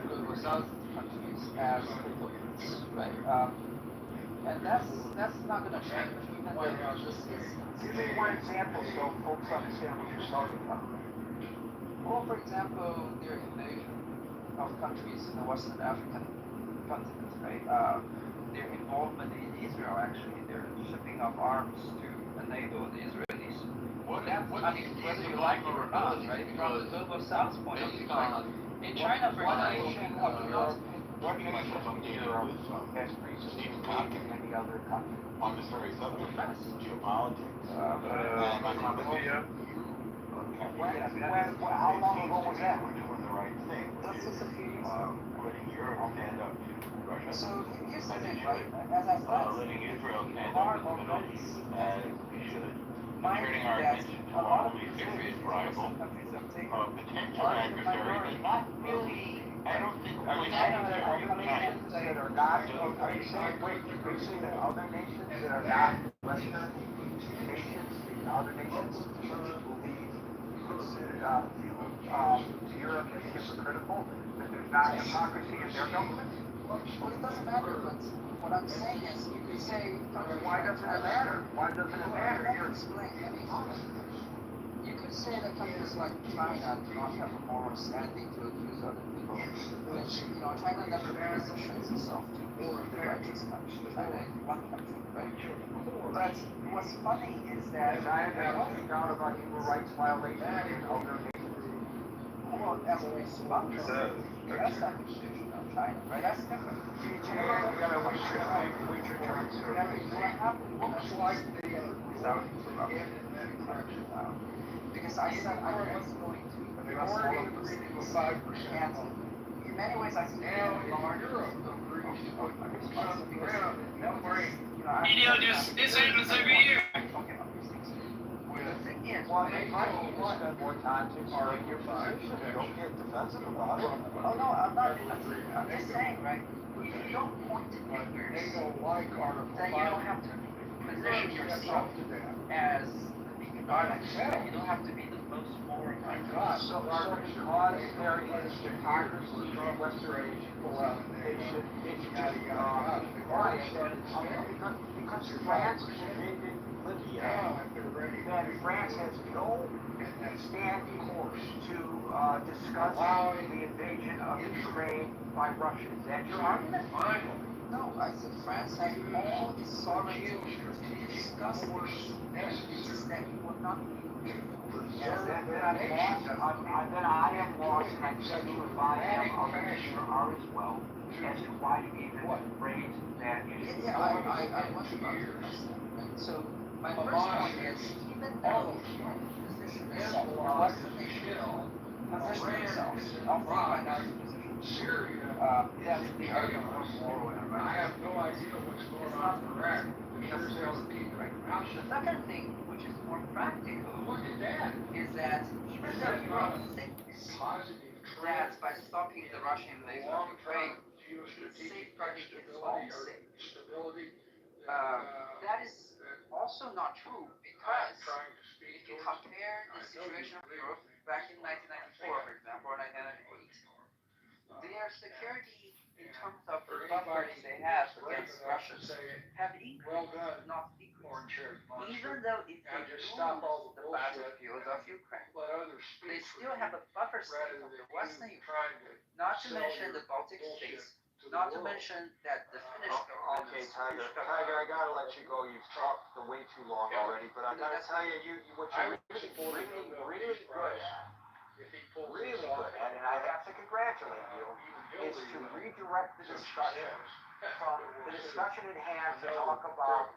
global South countries as hypocrites, right? And that's not going to change, even though this is. Give me one example so folks understand what you're talking about. Well, for example, their invasion of countries in the Western African continent, right? Their involvement in Israel, actually, they're shipping of arms to enable the Israelis. Whether you like it or not, right? From the global South point of view, in China, for example, what nation in Europe has recently invaded any other country? On this very subject, geopolitics. How long ago was that? We're doing the right thing. That's just a few years Letting Europe stand up to Russia. So here's the thing, right? As I said, letting Israel stand up to the Middle East as we should. Turning our attention to our only serious rival, potential adversary, but not really. I don't think. I mean, Other nations that are not. Are you saying that other nations that are not Western nations, other nations will be considered to Europe as hypocritical, that there's not hypocrisy in their governments? Well, it doesn't matter, but what I'm saying is, you could say, why doesn't it matter? Why doesn't it matter? Let me explain. You could say that countries like China do not have a moral standing to accuse other people, which, China never positions itself to be the righteous country. China is one country, right? But what's funny is that China doesn't speak out about human rights violations in other nations. Well, as a response, that's not the position of China, right? That's different. You gotta wait your turn, sir. What was like without interruption? Because I said I was going to address all of this. And in many ways, I think this happens every year. The thing is, well, they might need to spend more time to explain your position. Don't get defensive about it. Oh no, I'm not defensive. I'm just saying, right? If you don't point to fingers, then you don't have to position yourself as the big guy. You don't have to be the most moral guy. So because there is hypocrisy in Western people, they should be quiet. Because France invaded Libya, and France has no standing course to discuss the invasion of Ukraine by Russia. Is that your argument? No, I think France had all its sovereignty to discuss issues that it would not be. Then I am lost, and I tell you if I am, other nations are as well, as to why you even raise that issue. Yeah, I want to understand. So, my first point is, even though position yourself, or Western nation, position themselves, I'll take minority position. That's the argument. I have no idea what's going on in Iraq. The second thing, which is more practical, is that even though Europe thinks that by stopping the Russian invasion of Ukraine, it's safeguarding its own safety, that is also not true, because if you compare the situation of Europe back in 1994, for example, or 1998, their security in terms of the buffers they have against Russians have increased, not decreased. Even though if they lose the battlefield of Ukraine, they still have a buffer state of the Western Ukraine, not to mention the Baltic states, Not to mention that the Finnish government. Okay, Tiger, I gotta let you go. You've talked way too long already, but I gotta tell you, what you're really good at, and I have to congratulate you, is to redirect the discussion from the discussion at hand to talk about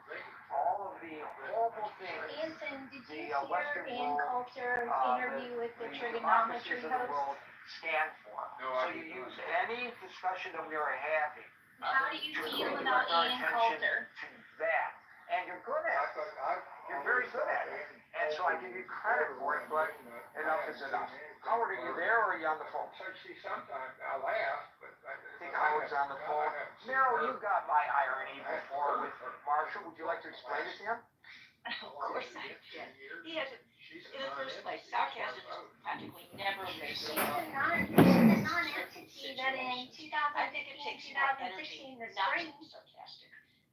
all of the horrible things Anson, did the you Western hear in world, culture interview with the trigonometry democracies of the host? world stand for. So you use any discussion that we are having How do you to feel direct about our Ian attention Coulter? to that. And you're good at it. You're very good at it. And so I give you credit for it, but enough is enough. Howard, are you there or are you on the phone? Sometimes I laugh, but I think Howard's on the phone. Meryl, you got my irony before with Marshall. Would you like to explain it to him? Of course I can. He has, in the first place, sarcasm is practically never She's racist. a non-entity that in 2015, I think it takes more energy 2016, the not to spring, be sarcastic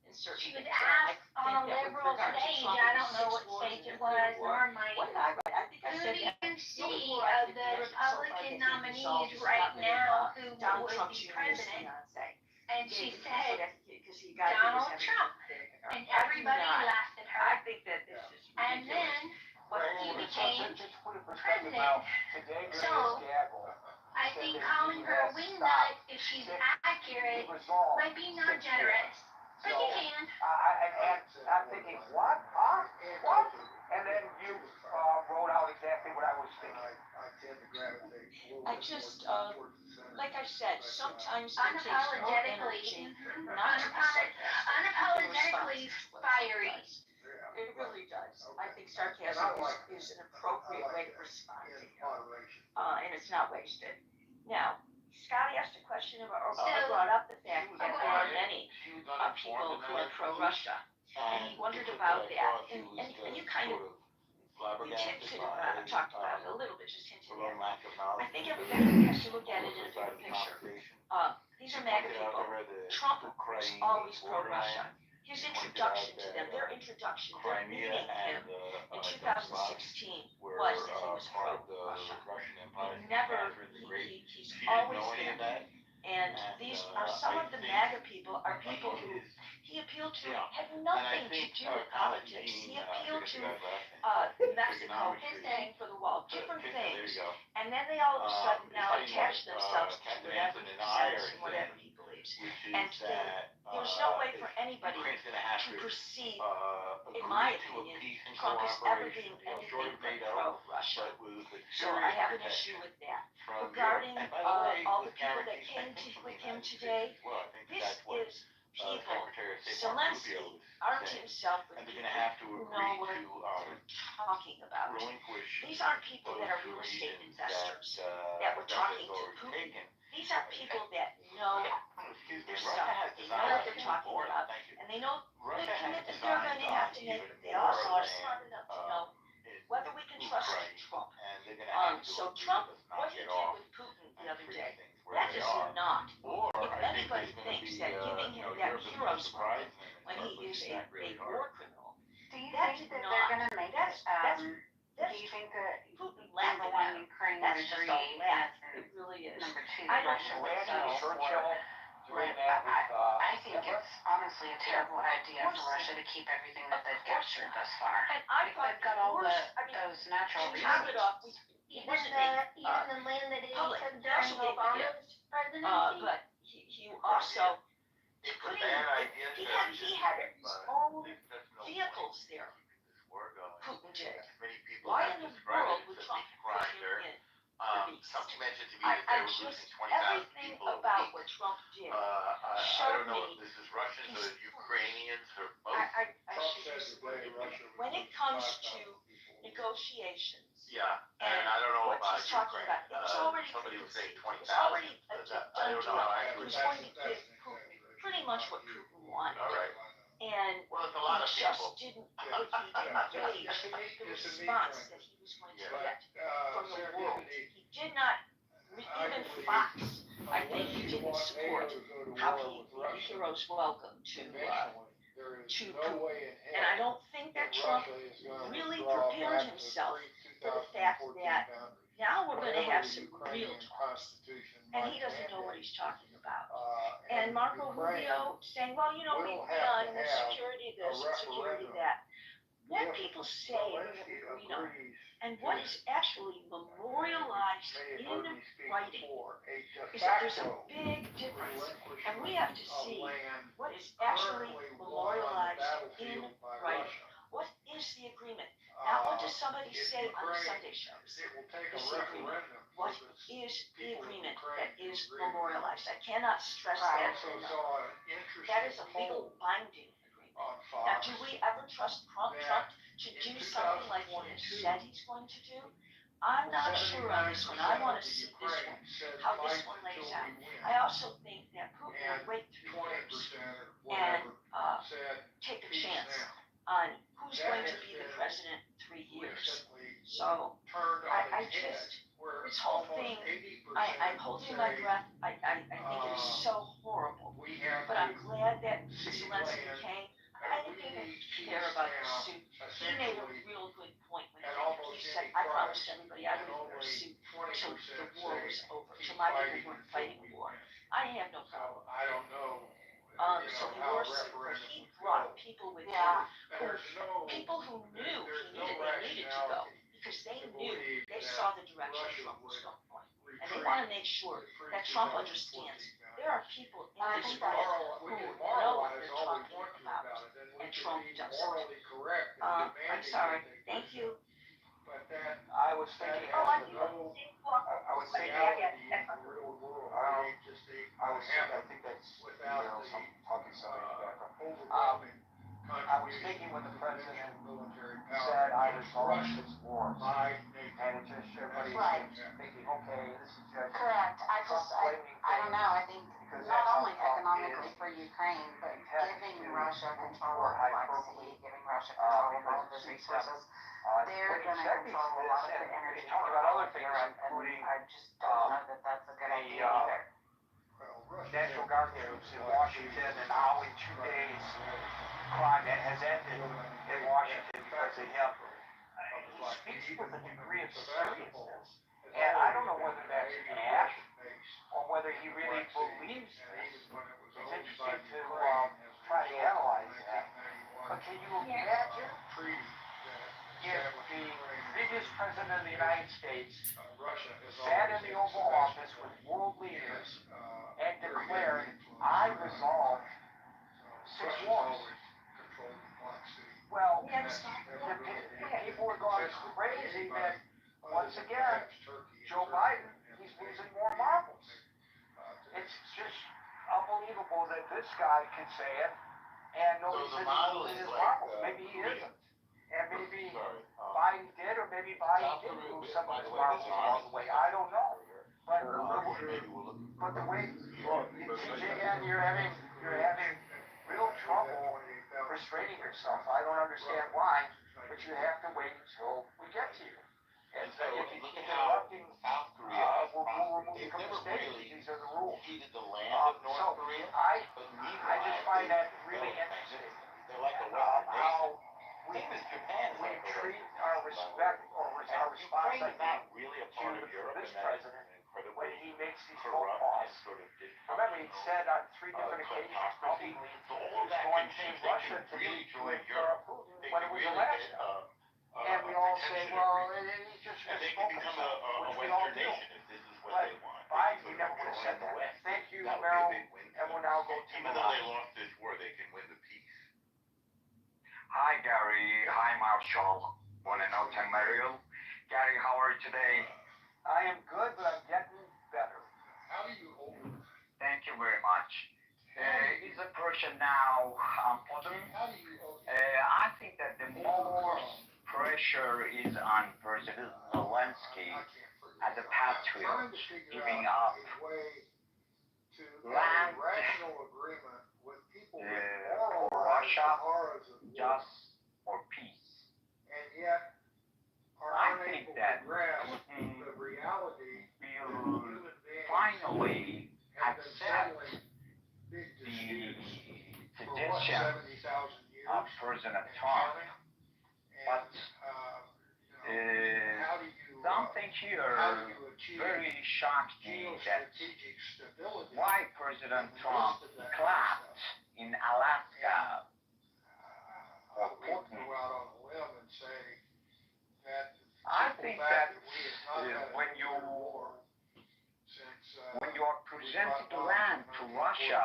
in certain she was things. And I asked on a think that with liberal regard to stage, Trump I and don't know the what 6 wars stage and it the was, nuclear war, nor might. what did I write? I think I Who said do that you see before I of did the the so far Republican that he nominees resolved his right not now who Donald would Trump be Jr.'s president? fiance. And she said, Because he got Donald Trump. And everybody laughed at her. I think that this is And ridiculous. then But he became Just put it in perspective president. now. Today, So, Grace Gaggle I said think that calling he her a has wingnut, if stopped she's the accurate, resolve might be not since generous. But So, you can. and I'm thinking, what? Huh? What? And then you wrote out exactly what I was thinking. I just, like I said, sometimes it takes more energy Unapologetically, not to be sarcastic. unapologetically fiery. It really does. I think sarcasm is an appropriate way to respond to him, and it's not wasted. Now, Scotty asked a question about, or brought up the fact that there are many people who are pro-Russia, and he wondered about that, and you kind of, you hinted about, talked about it a little bit, just hinted at it. I think everybody has to look at it in a bigger picture. These are MAGA people. Trump was always pro-Russia. His introduction to them, their introduction, their meeting him in 2016 was that he was pro-Russia. He never, he's always been. And these are some of the MAGA people, are people who he appealed to had nothing to do with politics. He appealed to Mexico, his name for the wall, different things. And then they all of a sudden now attach themselves to whatever he says and whatever he believes. And there's no way for anybody to perceive, in my opinion, Trump as ever being anything but pro-Russia. So I have an issue with that. Regarding all the people that came with him today, this is people, Zelensky, armed himself with people who know what they're talking about. These aren't people that are real estate investors that we're talking to Putin. These are people that know their stuff. They know what they're talking about, and they know the commitment they're going to have to make. They also are smart enough to know whether we can trust Trump. So Trump, what he did with Putin the other day, that is not. If anybody thinks that giving him that hero's moment when he is a war criminal, Do you that think did that not. they're gonna make it, That's do you think that Putin number laughing one, at him. Ukraine That's would just agree, a laugh. and It really is. number two, I don't Russia know would what settle for? Doing that with, I think it's honestly a terrible idea for Russia to keep everything that they've captured thus far. And I If thought they've got all those natural to top it resources. off, Even the land that he public. took He also during gave a gift. Obama's presidency. But he also putting, he had his own vehicles there. Putin did. Why in the world would Trump put him in? Something mentioned to me I that they were just, losing 20,000 everything people a about week. what Trump did I showed don't know me if this is Russians or Ukrainians or both. I should just, when it comes to negotiations, Yeah, and I don't know what about he's talking Ukraine. about, it was already Somebody was saying it was 20,000. already a I done don't deal. know how He accurate was that going to is. give Putin pretty much what Putin wanted. All right. And Well, it's a lot of he people. just didn't, he didn't gauge the response that he was going to get from the world. He did not, even Fox, I think he didn't support how he did the hero's welcome to Putin. And I don't think that Trump really prepared himself for the fact that now we're going to have some real talks. and he doesn't know what he's talking about. And Marco Rubio saying, well, you know, we agree on security this and security that. What people say and what we agree on, and what is actually memorialized in writing, is that there's a big difference, and we have to see what is actually memorialized in writing. What is the agreement? Not what does somebody say on the Sunday shows. Is the agreement. What is the agreement that is memorialized? I cannot stress that enough. That is a legal binding agreement. Now, do we ever trust Trump to do something like he has said he's going to do? I'm not sure on this one. I want to see this one, how this one lays out. I also think that Putin will wait 3 years and take a chance on who's going to be the president in 3 years. So I just, this whole thing, I'm holding my breath. I think it is so horrible. But I'm glad that Zelensky came. I didn't even care about the suit. He made a real good point when he said, I promised everybody I wouldn't wear a suit until the war was over, until my people weren't fighting the war. I have no problem. So he wore a suit, but he brought people with him, people who knew they needed to go, because they knew, they saw the direction Trump was going. And they want to make sure that Trump understands there are people in this world who know what they're talking about, and Trump doesn't. I'm sorry. Thank you. I was thinking, I think that's, some talking something. I was thinking when the president said, I resolved 6 wars, and it just, everybody's thinking, okay, this is just. Correct. I don't know. I think not only economically for Ukraine, but giving Russia control of the Black Sea, giving Russia control of all of those resources, they're going to control a lot of the energy. Talk about other things, including, I just don't know that that's a good idea either. National Guard troops in Washington, and how in 2 days crime has ended in Washington because of him. He speaks with a degree of seriousness, and I don't know whether that's an act or whether he really believes this. It's interesting to try to analyze that. But can you imagine if the previous president of the United States sat in the Oval Office with world leaders and declared, I resolved 6 wars? Well, people were going crazy that, once again, Joe Biden, he's losing more marbles. It's just unbelievable that this guy can say it, and nobody's losing his marbles. Maybe he isn't. And maybe Biden did, or maybe Biden didn't lose some of his marbles along the way. I don't know. But the way, again, you're having real trouble restraining yourself. I don't understand why, but you have to wait until we get to you. And if you keep interrupting, we'll remove you from the stage. These are the rules. I just find that really interesting. How we treat our respect or our response to this president when he makes these phone calls. Remember, he said on 3 different occasions publicly he was going to Russia to meet with Putin when it was election. And we all say, well, he just misspoke himself, which we all do. But Biden, he never would have said that. Thank you, Merrill, and we'll now go to Even though they lost this war, they can win the peace. Hi, Gary. Hi, Marshall. Want to know Merrill? Gary, how are you today? I am good, but I'm getting better. How do you hold it? Thank you very much. Is a person now Putin? I think that the more pressure is on President Zelensky as a patriot, giving up land for Russia just for peace. And yet, I think that Putin will finally accept the suggestion of President Trump. But something think here how do you achieve very shocked me that geostrategic stability? why President Trump clapped in Alaska for We can Putin. go out on a limb and say that I think that we have not had a when you war since when you are presenting land to Russia,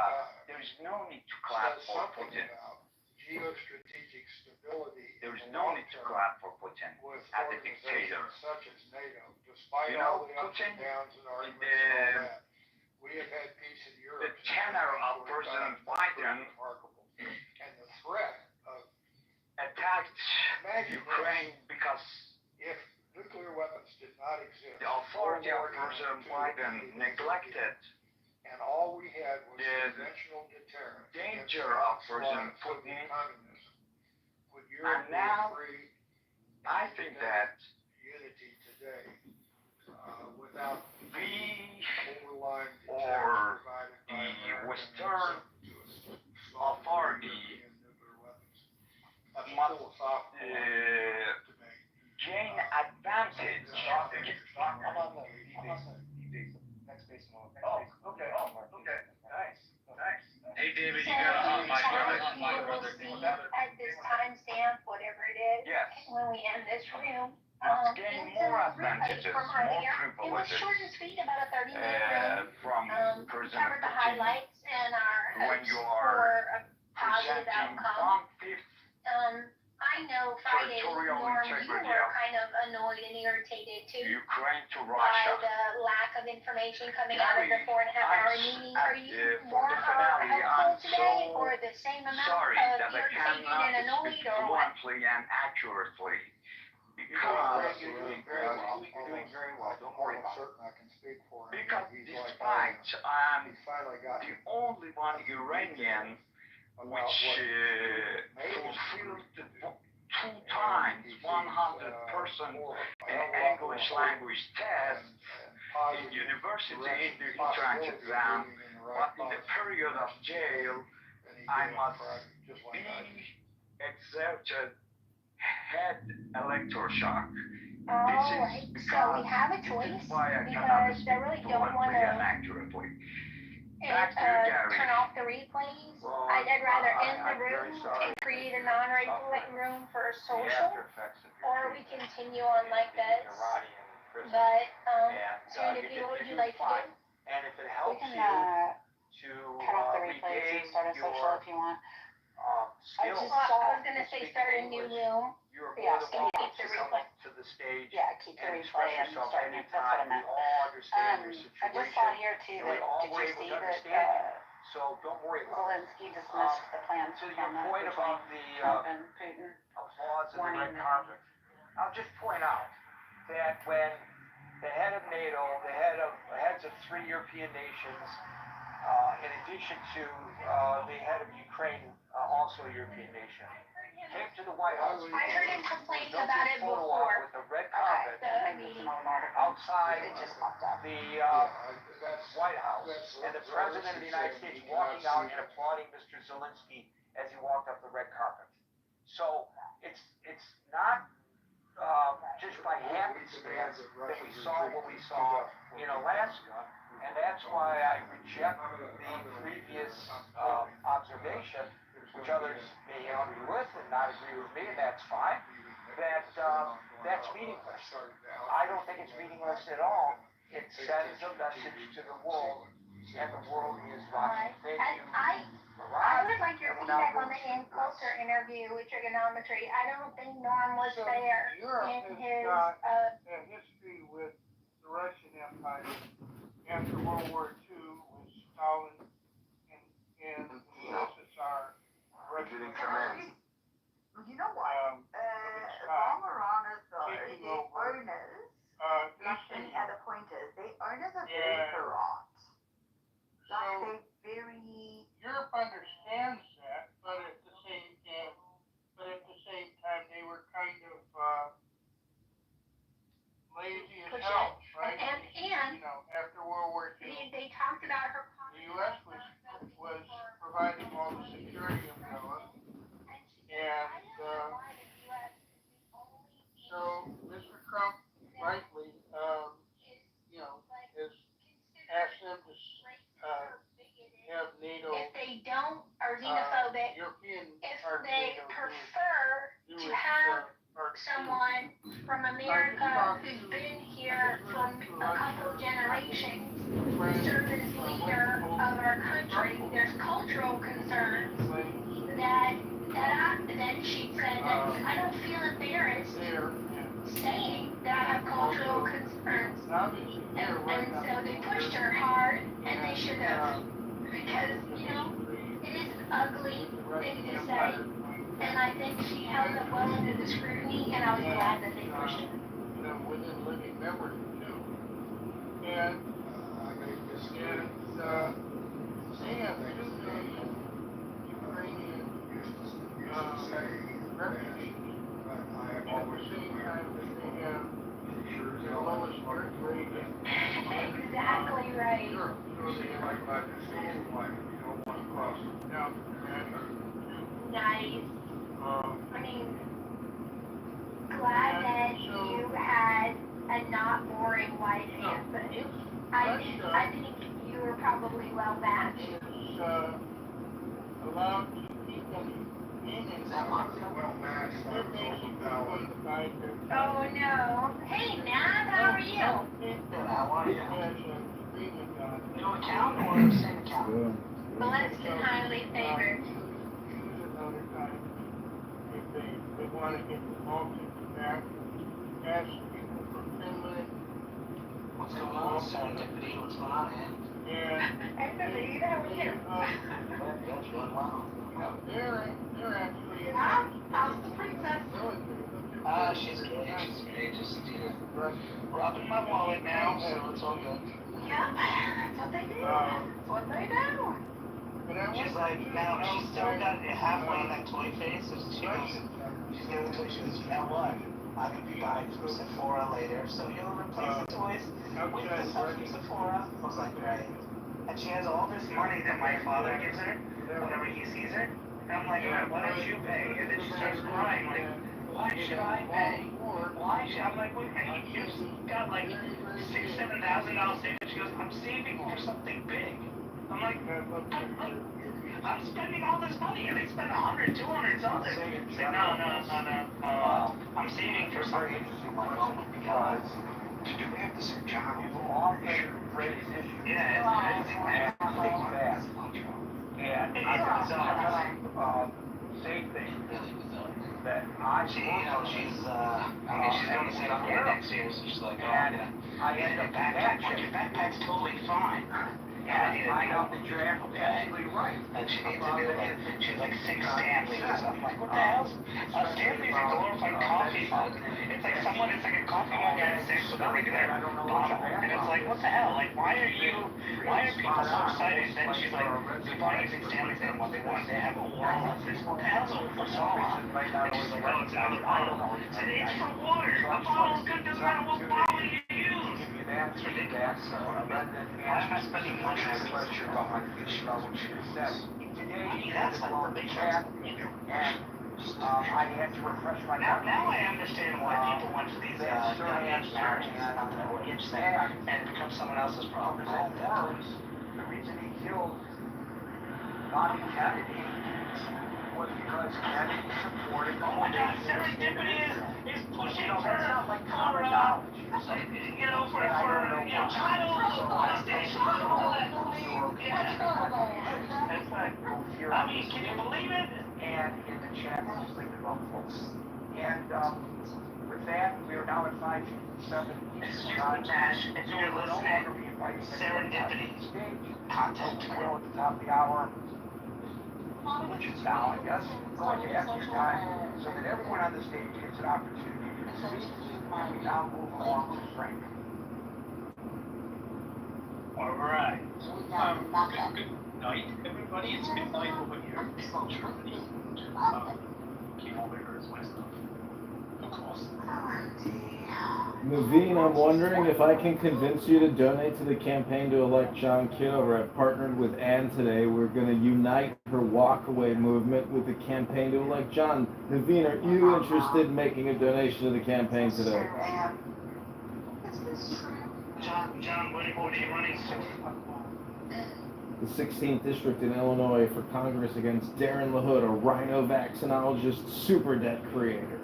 there is no need to clap says for something Putin. about geostrategic stability. There is no need to clap for Putin with as a dictator. organizations such as NATO, despite You know, all the ups Putin, and downs and arguments and all that. We have had peace in Europe. The tenor of President Biden remarkable. And the threat of attacked imagine Ukraine because if nuclear weapons did not exist, the authority of President Biden neglected and all we had was the conventional deterrent danger of President Putin. Communism. Would And Europe be now, free I think that unity today without we overlying or provided the by American Western authority That's must philosophical debate. gain advantage. Oh, okay. Oh, okay. Nice. Nice. Hey, David, So you got a hot mic, brother. you will see at this timestamp, whatever it is, Yes. when we end this room. Must gain it's more a replay advantages, from more earlier. It was privileges. short and sweet, about a 30-minute room. From We President covered the Putin. highlights and our When hopes you for are a positive presenting outcome. 1/5 I know Friday, territorial Norm, you integrity were of kind of annoyed and irritated too Ukraine to by Russia. the lack of information coming out of the Gary, 4.5-hour I'm meeting. at Are you the- for more the finale, helpful I'm today, so or the same amount sorry of that I irritated cannot and annoyed, speak or what? fluently and accurately Because because you're doing very well. You're doing very well. Don't worry about it. Certain I can speak for him. because He's like, despite I'm he finally got the only one Iranian which fulfilled the 2 times 100% English language test in university in the entrance exam, but in the period of jail, I must be exerted head electroshock. Alright, so we have a choice, This is why I cannot because speak they really don't fluently and wanna accurately. Back to you, Gary. turn off the replays. Well, I'd rather end I'm the very room sorry. and create a non-regular room for The social, after effects of your or we treatment, continue on like being this. karate in prison. But, And, soon if you, what would you like to fine. do? And if it We helps can, you to cut off the replays regain and start a social your if you want. skills, Well, I was gonna say speaking start a new English, room. you're Yeah, more than so welcome keep the to come replay. up to the stage Yeah, keep the and replay express and yourself start it. That's what I anytime. meant. We all understand your I just saw situation. here too and we that, all did were you able see to that, understand you. So don't worry about it. Zelensky dismissed the plans To from your the point between about the Trump and Putin? applause and the Warning red them. carpet, I'll just point out that when the head of NATO, heads of 3 European nations, in addition to the head of Ukraine, also a European nation, came to the White House. I heard him complaining Built about a it photo op before. with the red Okay, carpet maybe it's an old article. outside It just popped up. the White House, and the President of the United States walking out and applauding Mr. Zelensky as he walked up the red carpet. So it's not just by happenstance that we saw what we saw in Alaska, and that's why I reject the previous observation, which others may agree with and not agree with me, and that's fine, that that's meaningless. I don't think it's meaningless at all. It sends a message to the world, and the world is watching. Thank you. I would like your feedback on the Ann Coulter interview with trigonometry. I don't think Norm was there Europe in has his, got a history with the Russian Empire. After World War II, with Stalin and the USSR, Russia didn't come in. You know what? Romaran's the owners, not any other pointers, the owners are very corrupt. Like they very. Europe understands that, but at the same time, they were kind of lazy as hell, right? And You know, after World War II, they talked about her. the U.S. was providing all the security umbrella, and so Mr. Trump rightly from America who's been here for a couple of generations, served as leader of our country. There's cultural concerns that she said that I don't feel embarrassed saying that I have cultural concerns. And so they pushed her hard, and they should have. Because, it is an ugly thing to say. And I think she held up well under the scrutiny, and I was glad that they pushed her. Within living memory, and Ukrainian refugees, at the same time that they have the lowest birth rate. Exactly right. Sure, so they have like why you don't want to cross down the Nice. I mean, glad that you had a not boring wife husband. I think you were probably well matched. Allowed people in well matched. Oh no. Hey Matt, how are you? How are you? New account or same account? Blessed and highly favored. Another time, if they want to get the Baltics back, ask people from Finland. What's going on, serendipity? What's going on, man? Hey, David, how are you? That's going well. They're actually. How's the princess? She's great. Just, rubbing my wallet now, so it's all good. Yeah, that's what they do. That's what they do. She's like, now, she's still got halfway in that toy phase, so she goes, she's getting to she goes, you know what? I'm going to be buying from Sephora later, so you'll replace the toys with the stuff from Sephora. I was like, right. And she has all this money that my father gives her whenever he sees her. And I'm like, why don't you pay? And then she starts crying, like, why should I pay? Why should I'm like, wait, you just got like $6,000-7,000 savings. She goes, I'm saving for something big. I'm like, I'm spending all this money, and they spend $100, $200. It's like, no. I'm saving for something. I'm like, oh my God. Do we have the same job? Yeah, it's fast. And same thing. That she's going to sit on here next year, so she's like, oh, I end up your backpack's totally fine. Yeah, I know that you're absolutely right. And she needs to do like, she's like 6 Stanleys. I'm like, what the hell? Stanley's a glorified coffee mug. It's like a coffee mug at 6 with a regular bottle. And it's like, what the hell? Like, why are people so excited? Then she's like, people aren't using Stanleys anymore. They want to have a wall of this. What the hell's what's all on? And she's like, oh, it's another bottle. It's for water. A bottle's good, doesn't matter what bottle you use. It's ridiculous. Why am I spending money? That's a little bit and I had to refresh my now I understand why people went to these marriages and become someone else's problem. The reason he killed Bobby Kennedy was because Kennedy supported the whole serendipity is pushing for I mean, can you believe it? And in the chat, just like the folks. And with that, we are now at 5:07. Nash, if you're listening, serendipity, content will at the top of the hour, which is now, I guess, going to after time, so that everyone on the stage gets an opportunity to speak. And we now move along to Frank. All right. Good night, everybody. It's midnight over here in Germany. Kitover is my stuff. Of course. Naveen, I'm wondering if I can convince you to donate to the campaign to elect John Kitover. I've partnered with Ann today. We're going to unite her walkaway movement with the campaign to elect John. Naveen, are you interested in making a donation to the campaign today? John, what are you running for? The 16th District in Illinois for Congress against Darren LaHood, a rhino vaccinologist super debt creator.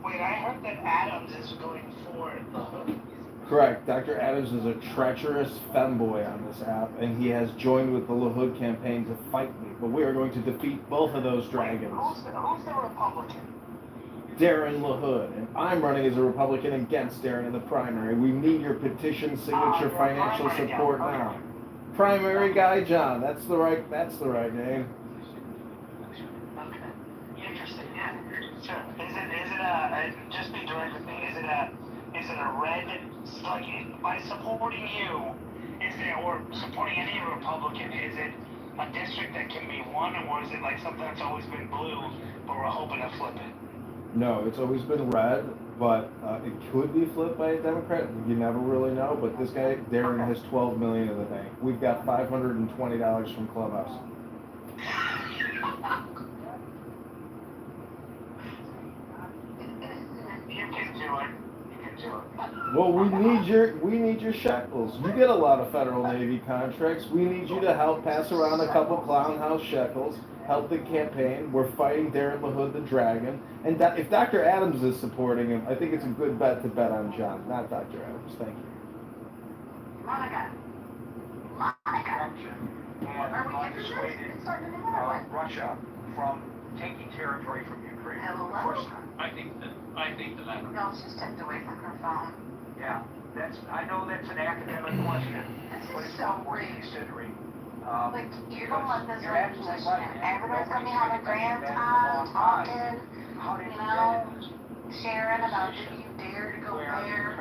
Wait, I heard that Adams is going for the Hood. Correct. Dr. Adams is a treacherous femboy on this app, and he has joined with the LaHood campaign to fight me. But we are going to defeat both of those dragons. Who's the Republican? Darren LaHood, and I'm running as a Republican against Darren in the primary. We need your petition signature financial support now. Primary guy John. That's the right name. Okay. Interesting. Yeah. Sure. Is it a just be direct with me? Is it a red, like, by supporting you, or supporting any Republican, is it a district that can be won, or is it like something that's always been blue, but we're hoping to flip it? No, it's always been red, but it could be flipped by a Democrat. You never really know, but this guy, Darren, has $12 million in the bank. We've got $520 from Clubhouse. You can do it. Well, we need your shekels. You get a lot of federal Navy contracts. We need you to help pass around a couple clown house shekels, help the campaign. We're fighting Darren LaHood the Dragon. And if Dr. Adams is supporting him, I think it's a good bet to bet on John, not Dr. Adams. Thank you. And dissuaded Russia from taking territory from Ukraine. Of course not. I think the latter. No, she stepped away from her phone. Yeah, I know that's an academic question, but it's not worth considering. Like, you're gonna let this revolution, everybody's gonna be having a grand time, talking, sharing about if you dare to go there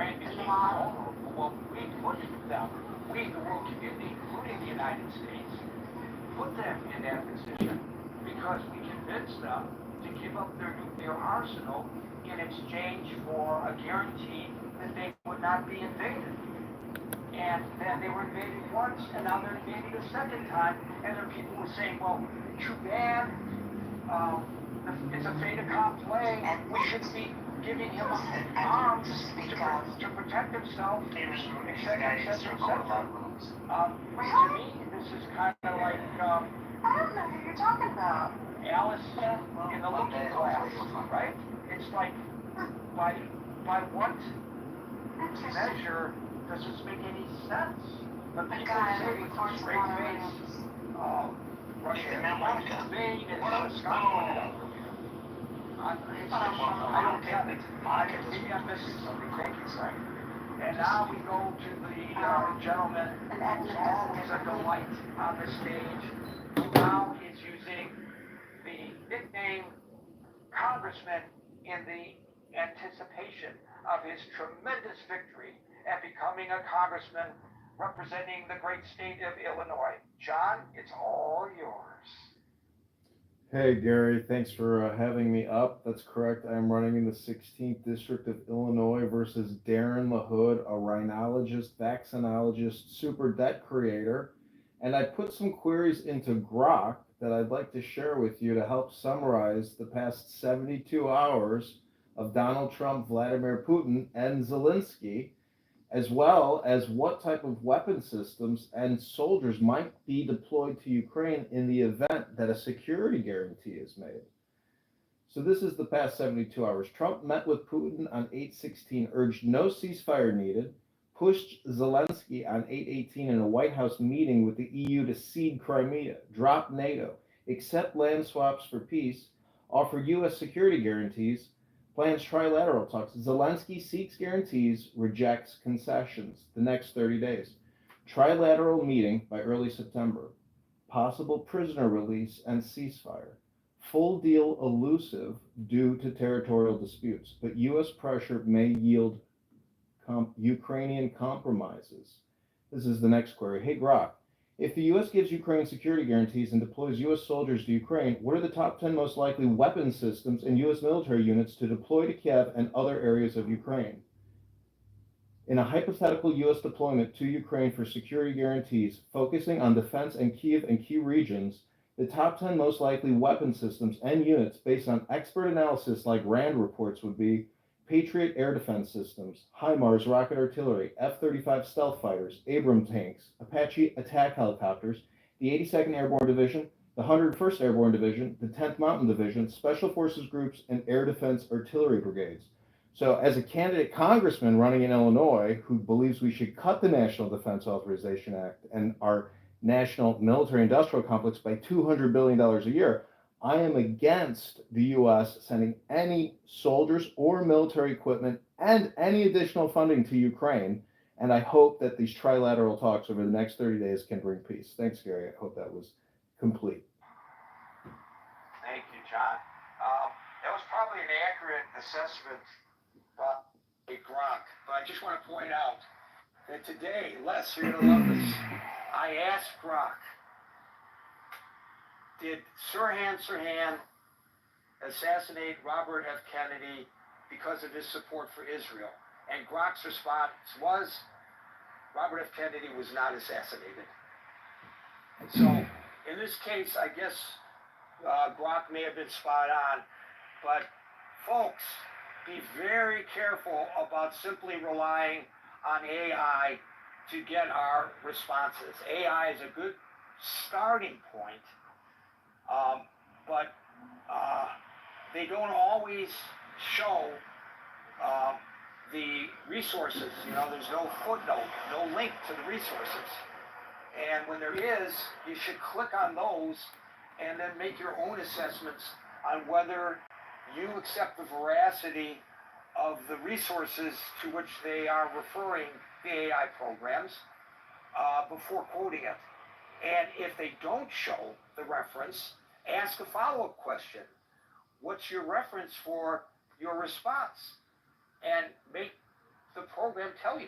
in the law. Well, we pushed them, we, the world community, including the United States, put them in that position because we convinced them to give up their nuclear arsenal in exchange for a guarantee that they would not be invaded. And then they were invaded once, and now they're invaded a second time, and there are people who are saying, well, too bad, it's a fait accompli, and we should be giving him arms to protect himself, etc., etc., etc. To me, this is kind of like, I don't know who you're talking about. Alice in the Looking Glass, right? It's like, by what measure does this make any sense? But people say with a straight face, Russia wants to invade and Scotland. I don't get it. Maybe I'm missing something. Thank you, Frank. And now we go to the gentleman who's always a delight on the stage, who now is using the nickname Congressman in the anticipation of his tremendous victory at becoming a congressman representing the great state of Illinois. John, it's all yours. Hey, Gary, thanks for having me up. That's correct. I'm running in the 16th District of Illinois versus Darren LaHood, a rhinologist, vaccinologist, super debt creator. And I put some queries into Grok that I'd like to share with you to help summarize the past 72 hours of Donald Trump, Vladimir Putin, and Zelensky, as well as what type of weapon systems and soldiers might be deployed to Ukraine in the event that a security guarantee is made. So this is the past 72 hours. Trump met with Putin on 8/16, urged no ceasefire needed, pushed Zelensky on 8/18 in a White House meeting with the EU to cede Crimea, drop NATO, accept land swaps for peace, offer U.S. security guarantees, plans trilateral talks. Zelensky seeks guarantees, rejects concessions. The next 30 days. Trilateral meeting by early September. Possible prisoner release and ceasefire. Full deal elusive due to territorial disputes, but U.S. pressure may yield Ukrainian compromises. This is the next query. Hey, Grok, if the U.S. gives Ukraine security guarantees and deploys U.S. soldiers to Ukraine, what are the top 10 most likely weapon systems and U.S. military units to deploy to Kiev and other areas of Ukraine? In a hypothetical U.S. deployment to Ukraine for security guarantees, focusing on defense and Kiev and key regions, the top 10 most likely weapon systems and units based on expert analysis like RAND reports would be Patriot air defense systems, HIMARS rocket artillery, F-35 stealth fighters, Abrams tanks, Apache attack helicopters, the 82nd Airborne Division, the 101st Airborne Division, the 10th Mountain Division, Special Forces Groups, and Air Defense Artillery Brigades. So, as a candidate congressman running in Illinois who believes we should cut the National Defense Authorization Act and our national military industrial complex by $200 billion a year, I am against the U.S. sending any soldiers or military equipment and any additional funding to Ukraine. And I hope that these trilateral talks over the next 30 days can bring peace. Thanks, Gary. I hope that was complete. Thank you, John. That was probably an accurate assessment by Gronk, but I just want to point out that today, Les, you're going to love this. I asked Gronk, did Sirhan assassinate Robert F. Kennedy because of his support for Israel? And Gronk's response was, Robert F. Kennedy was not assassinated. So, in this case, I guess Gronk may have been spot on, but folks, be very careful about simply relying on AI to get our responses. AI is a good starting point, but they don't always show the resources. You know, there's no footnote, no link to the resources. And when there is, you should click on those and then make your own assessments on whether you accept the veracity of the resources to which they are referring the AI programs before quoting it. And if they don't show the reference, ask a follow-up question. What's your reference for your response? And make the program tell you.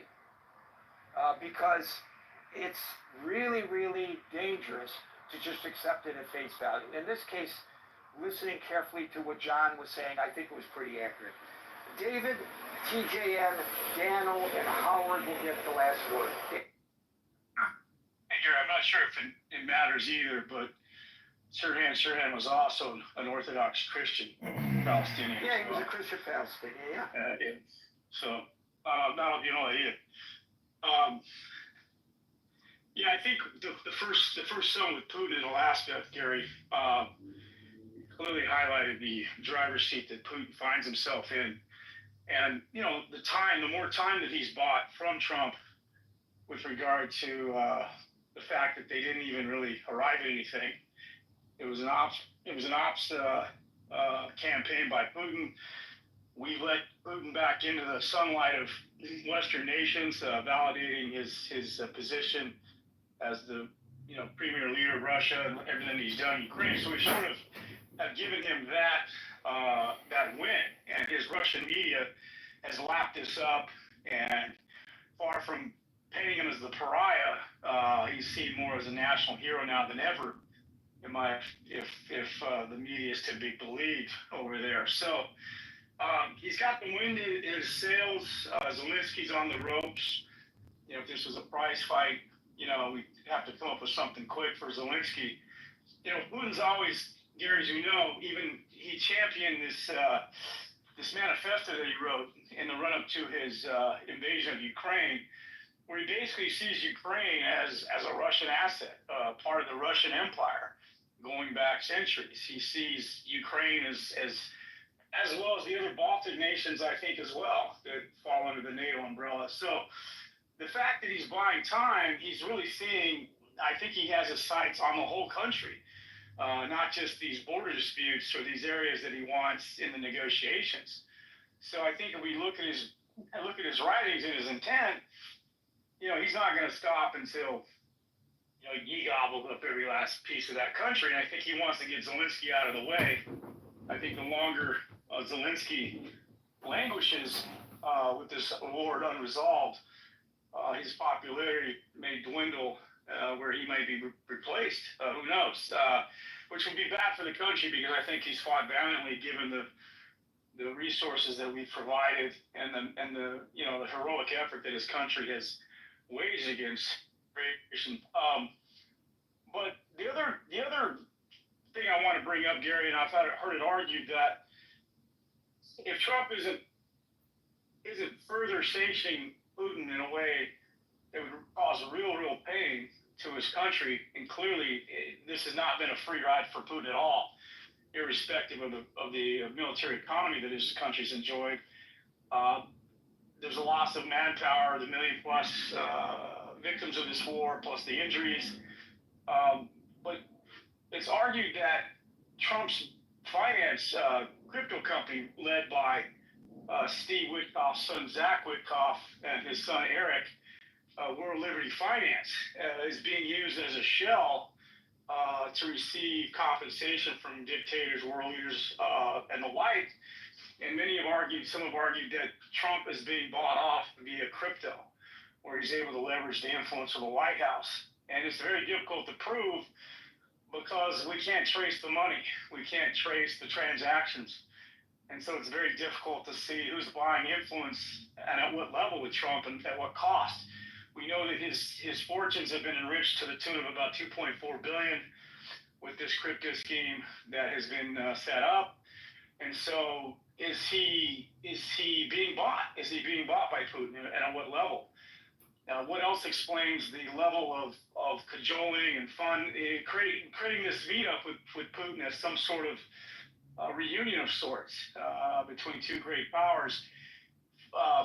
Because it's really, really dangerous to just accept it at face value. In this case, listening carefully to what John was saying, I think it was pretty accurate. David, TJN, Daniel, and Howard will get the last word. Hey, Gary, I'm not sure if it matters either, but Sirhan was also an Orthodox Christian Palestinian. Yeah, he was a Christian Palestinian, yeah. So, I don't know if you know that either. Yeah, I think the first summit with Putin in Alaska, Gary, clearly highlighted the driver's seat that Putin finds himself in. And, you know, the more time that he's bought from Trump with regard to the fact that they didn't even really arrive at anything. It was an ops campaign by Putin. We let Putin back into the sunlight of Western nations, validating his position as the premier leader of Russia and everything he's done in Ukraine. So we sort of have given him that win, and his Russian media has lapped this up, and far from painting him as the pariah, he's seen more as a national hero now than ever. If the media is to be believed over there. So he's got the wind in his sails. Zelensky's on the ropes. You know, if this was a prize fight, we'd have to come up with something quick for Zelensky. Putin's always, Gary, as you know, even he championed this manifesto that he wrote in the run-up to his invasion of Ukraine, where he basically sees Ukraine as a Russian asset, part of the Russian Empire, going back centuries. He sees Ukraine as well as the other Baltic nations, I think, as well, that fall under the NATO umbrella. So the fact that he's buying time, he's really seeing, I think he has his sights on the whole country, not just these border disputes or these areas that he wants in the negotiations. So I think if we look at his writings and his intent, he's not going to stop until he gobbles up every last piece of that country. And I think he wants to get Zelensky out of the way. I think the longer Zelensky languishes with this war unresolved, his popularity may dwindle where he may be replaced. Who knows? Which would be bad for the country, because I think he's fought valiantly given the resources that we've provided and the heroic effort that his country has waged against creation. But the other thing I want to bring up, Gary, and I've heard it argued that if Trump isn't further sanctioning Putin in a way that would cause real pain to his country, and clearly this has not been a free ride for Putin at all, irrespective of the military economy that his country's enjoyed. There's a loss of manpower, the million plus victims of this war, plus the injuries. But it's argued that Trump's finance crypto company, led by Steve Witkoff's son Zach Witkoff and his son Eric, World Liberty Finance, is being used as a shell to receive compensation from dictators, world leaders, and the like. And some have argued that Trump is being bought off via crypto, where he's able to leverage the influence of the White House. And it's very difficult to prove because we can't trace the money. We can't trace the transactions. And so it's very difficult to see who's buying influence and at what level with Trump and at what cost. We know that his fortunes have been enriched to the tune of about $2.4 billion with this crypto scheme that has been set up. And so is he being bought? Is he being bought by Putin, and at what level? What else explains the level of cajoling and fun, creating this meetup with Putin as some sort of reunion of sorts between two great powers,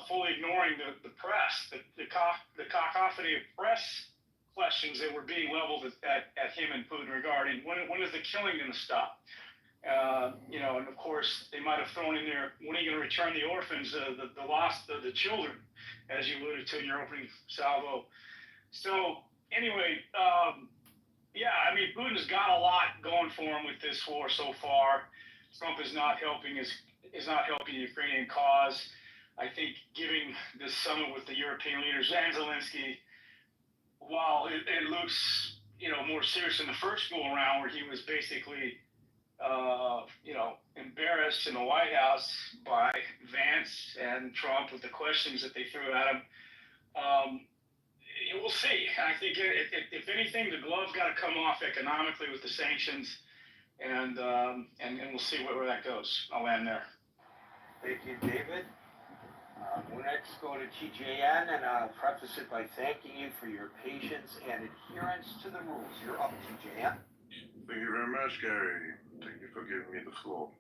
fully ignoring the press, the cacophony of press questions that were being leveled at him and Putin regarding when is the killing going to stop? And of course, they might have thrown in there, when are you going to return the orphans, the lost, the children, as you alluded to in your opening salvo. So anyway, Putin's got a lot going for him with this war so far. Trump is not helping the Ukrainian cause. I think giving this summit with the European leaders and Zelensky, while it looks more serious than the first go around, where he was basically embarrassed in the White House by Vance and Trump with the questions that they threw at him. We'll see. I think if anything, the glove's got to come off economically with the sanctions, and we'll see where that goes. I'll land there. Thank you, David. We'll next go to TJN, and I'll preface it by thanking you for your patience and adherence to the rules. You're up, TJN. Thank you very much, Gary. Thank you for giving me the floor.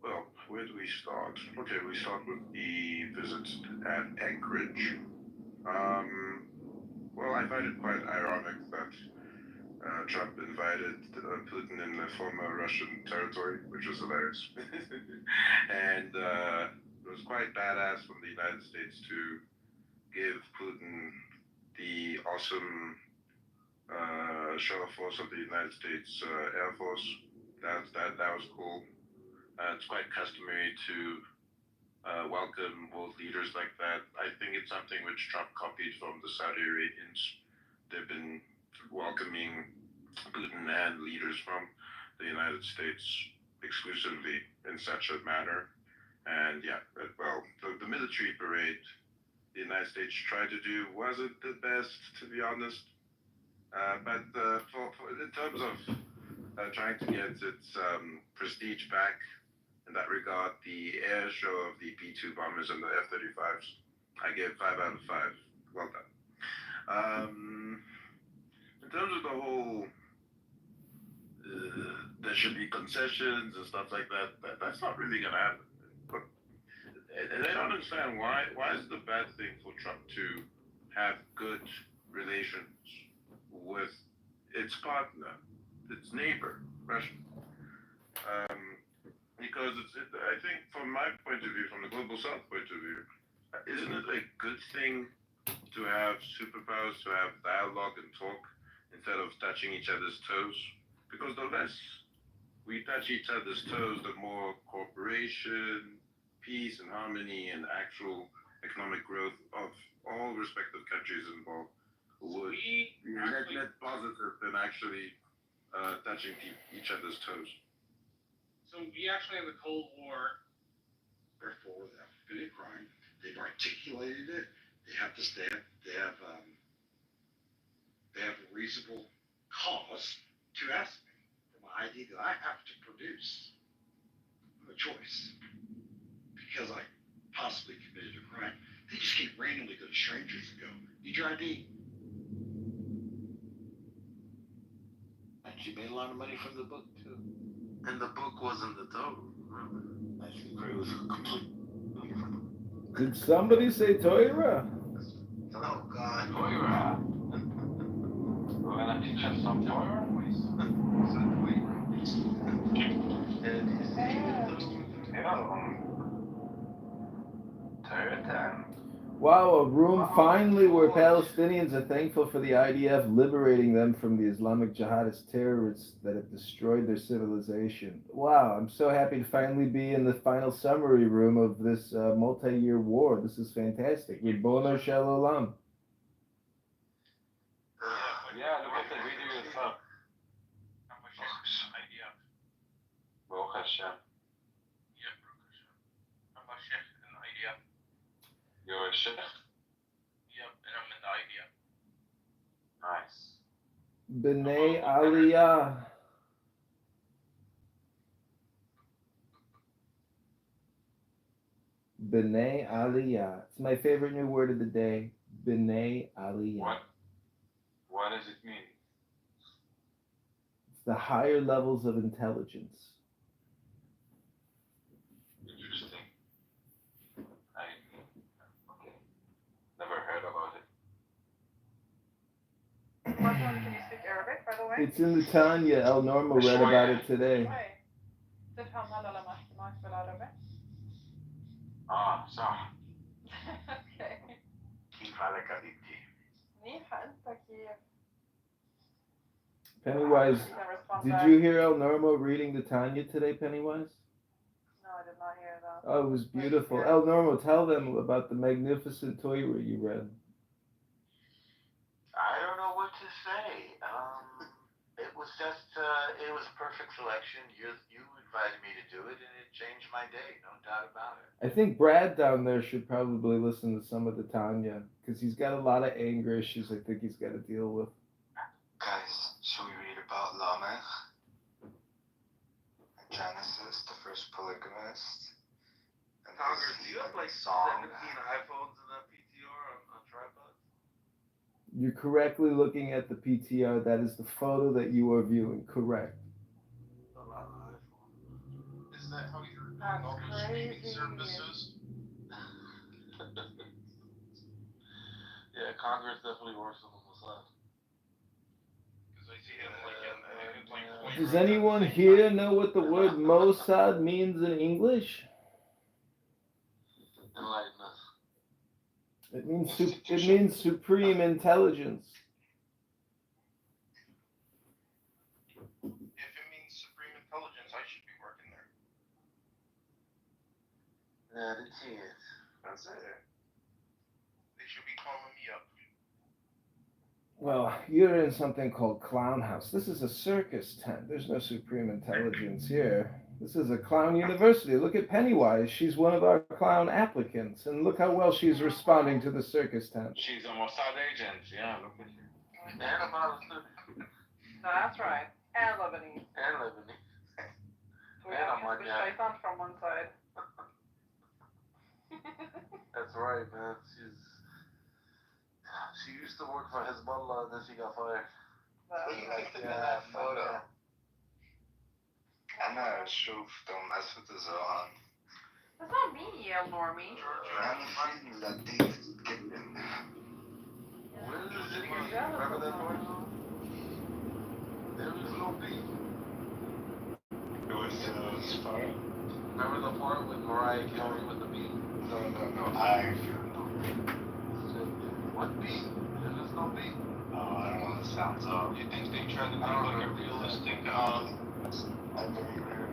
Well, where do we start? Okay, we start with the visit at Anchorage. Well, I find it quite ironic that Trump invited Putin in the former Russian territory, which was hilarious. And it was quite badass from the United States to give Putin the awesome show of force of the United States Air Force. That was cool. It's quite customary to welcome world leaders like that. I think it's something which Trump copied from the Saudi Arabians. They've been welcoming Putin and leaders from the United States exclusively in such a manner. And the military parade the United States tried to do wasn't the best, to be honest. But in terms of trying to get its prestige back in that regard, the air show of the P-2 bombers and the F-35s, I gave 5 out of 5. Well done. In terms of the whole, there should be concessions and stuff like that, that's not really going to happen. But I don't understand why is it a bad thing for Trump to have good relations with its partner, its neighbor, Russia? Because I think from my point of view, from the Global South point of view, isn't it a good thing to have superpowers, to have dialogue and talk instead of touching each other's toes? Because the less we touch each other's toes, the more cooperation, peace and harmony and actual economic growth of all respective countries involved would be net positive than actually touching each other's toes. So we actually in the Cold War, therefore they have committed crime. They've articulated it. They have a reasonable cause to ask me for my ID that I have to produce. I have a choice because I possibly committed a crime. They just can't randomly go to strangers and go, "Need your ID?" And she made a lot of money from the book too. And the book wasn't the total. I think it was complete Did somebody say Toira? Oh God. Toira. We're gonna teach us some Toira? Wow, a room finally where Palestinians are thankful for the IDF liberating them from the Islamic jihadist terrorists that have destroyed their civilization. Wow, I'm so happy to finally be in the final summary room of this multi-year war. This is fantastic. Ribono Shel Olam. Yeah, look at the video yourself. Baruch Hashem. I'm a sheikh in the IDF. You're a sheikh? Yep, and I'm in the IDF. Nice. B'nai Aliyah. B'nai Aliyah. It's my favorite new word of the day. B'nai Aliyah. What does it mean? It's the higher levels of intelligence. Interesting. Okay. Never heard about it. Martin, can you speak Arabic, by the way? It's in the Tanya. El Norma read about it today. تفهم هلا لما احكي معك بالعربي؟ صح. اوكي. كيف حالك حبيبتي؟ منيحة انت كيف؟ Pennywise, did you hear El Normo reading the Tanya today, Pennywise? No, I did not hear that. Oh, it was beautiful. El Normo, tell them about the magnificent Torah you read. I don't know what to say. It was just, it was a perfect selection. You invited me to do it, and it changed my day, no doubt about it. I think Brad down there should probably listen to some of the Tanya, because he's got a lot of anger issues I think he's got to deal with. Guys, should we read about Lamech? Genesis, the first polygamist. And Congress, do you have like 17 iPhones in that PTR on tripod? You're correctly looking at the PTR. That is the photo that you are viewing. Correct. Is that how you're doing all the streaming services? Yeah, Congress definitely works on the Mossad. Does anyone here know what the word Mossad means in English? Enlighten us. It means supreme intelligence. If it means supreme intelligence, I should be working there. Not a chance. That's it. They should be calling me up. Well, you're in something called Clown House. This is a circus tent. There's no supreme intelligence here. This is a clown university. Look at Pennywise. She's one of our clown applicants. And look how well she's responding to the circus tent. She's a Mossad agent. Yeah, look at her. And a Palestinian. That's right. And Lebanese. And Lebanese. So we have the shaitan from one side. That's right, man. She used to work for Hezbollah, and then she got fired. that photo. أنا أشوف مس في التزوان. That's not me, El Normie. أنا في لطيف جدا. Where is it? Remember that part? There was no beat. It was fun. Remember the part with Mariah Carey with the beat? No, I feel no beat. What beat? There's no beat. Oh, I don't know what it sounds of. You think they try to make like a realistic, I believe it.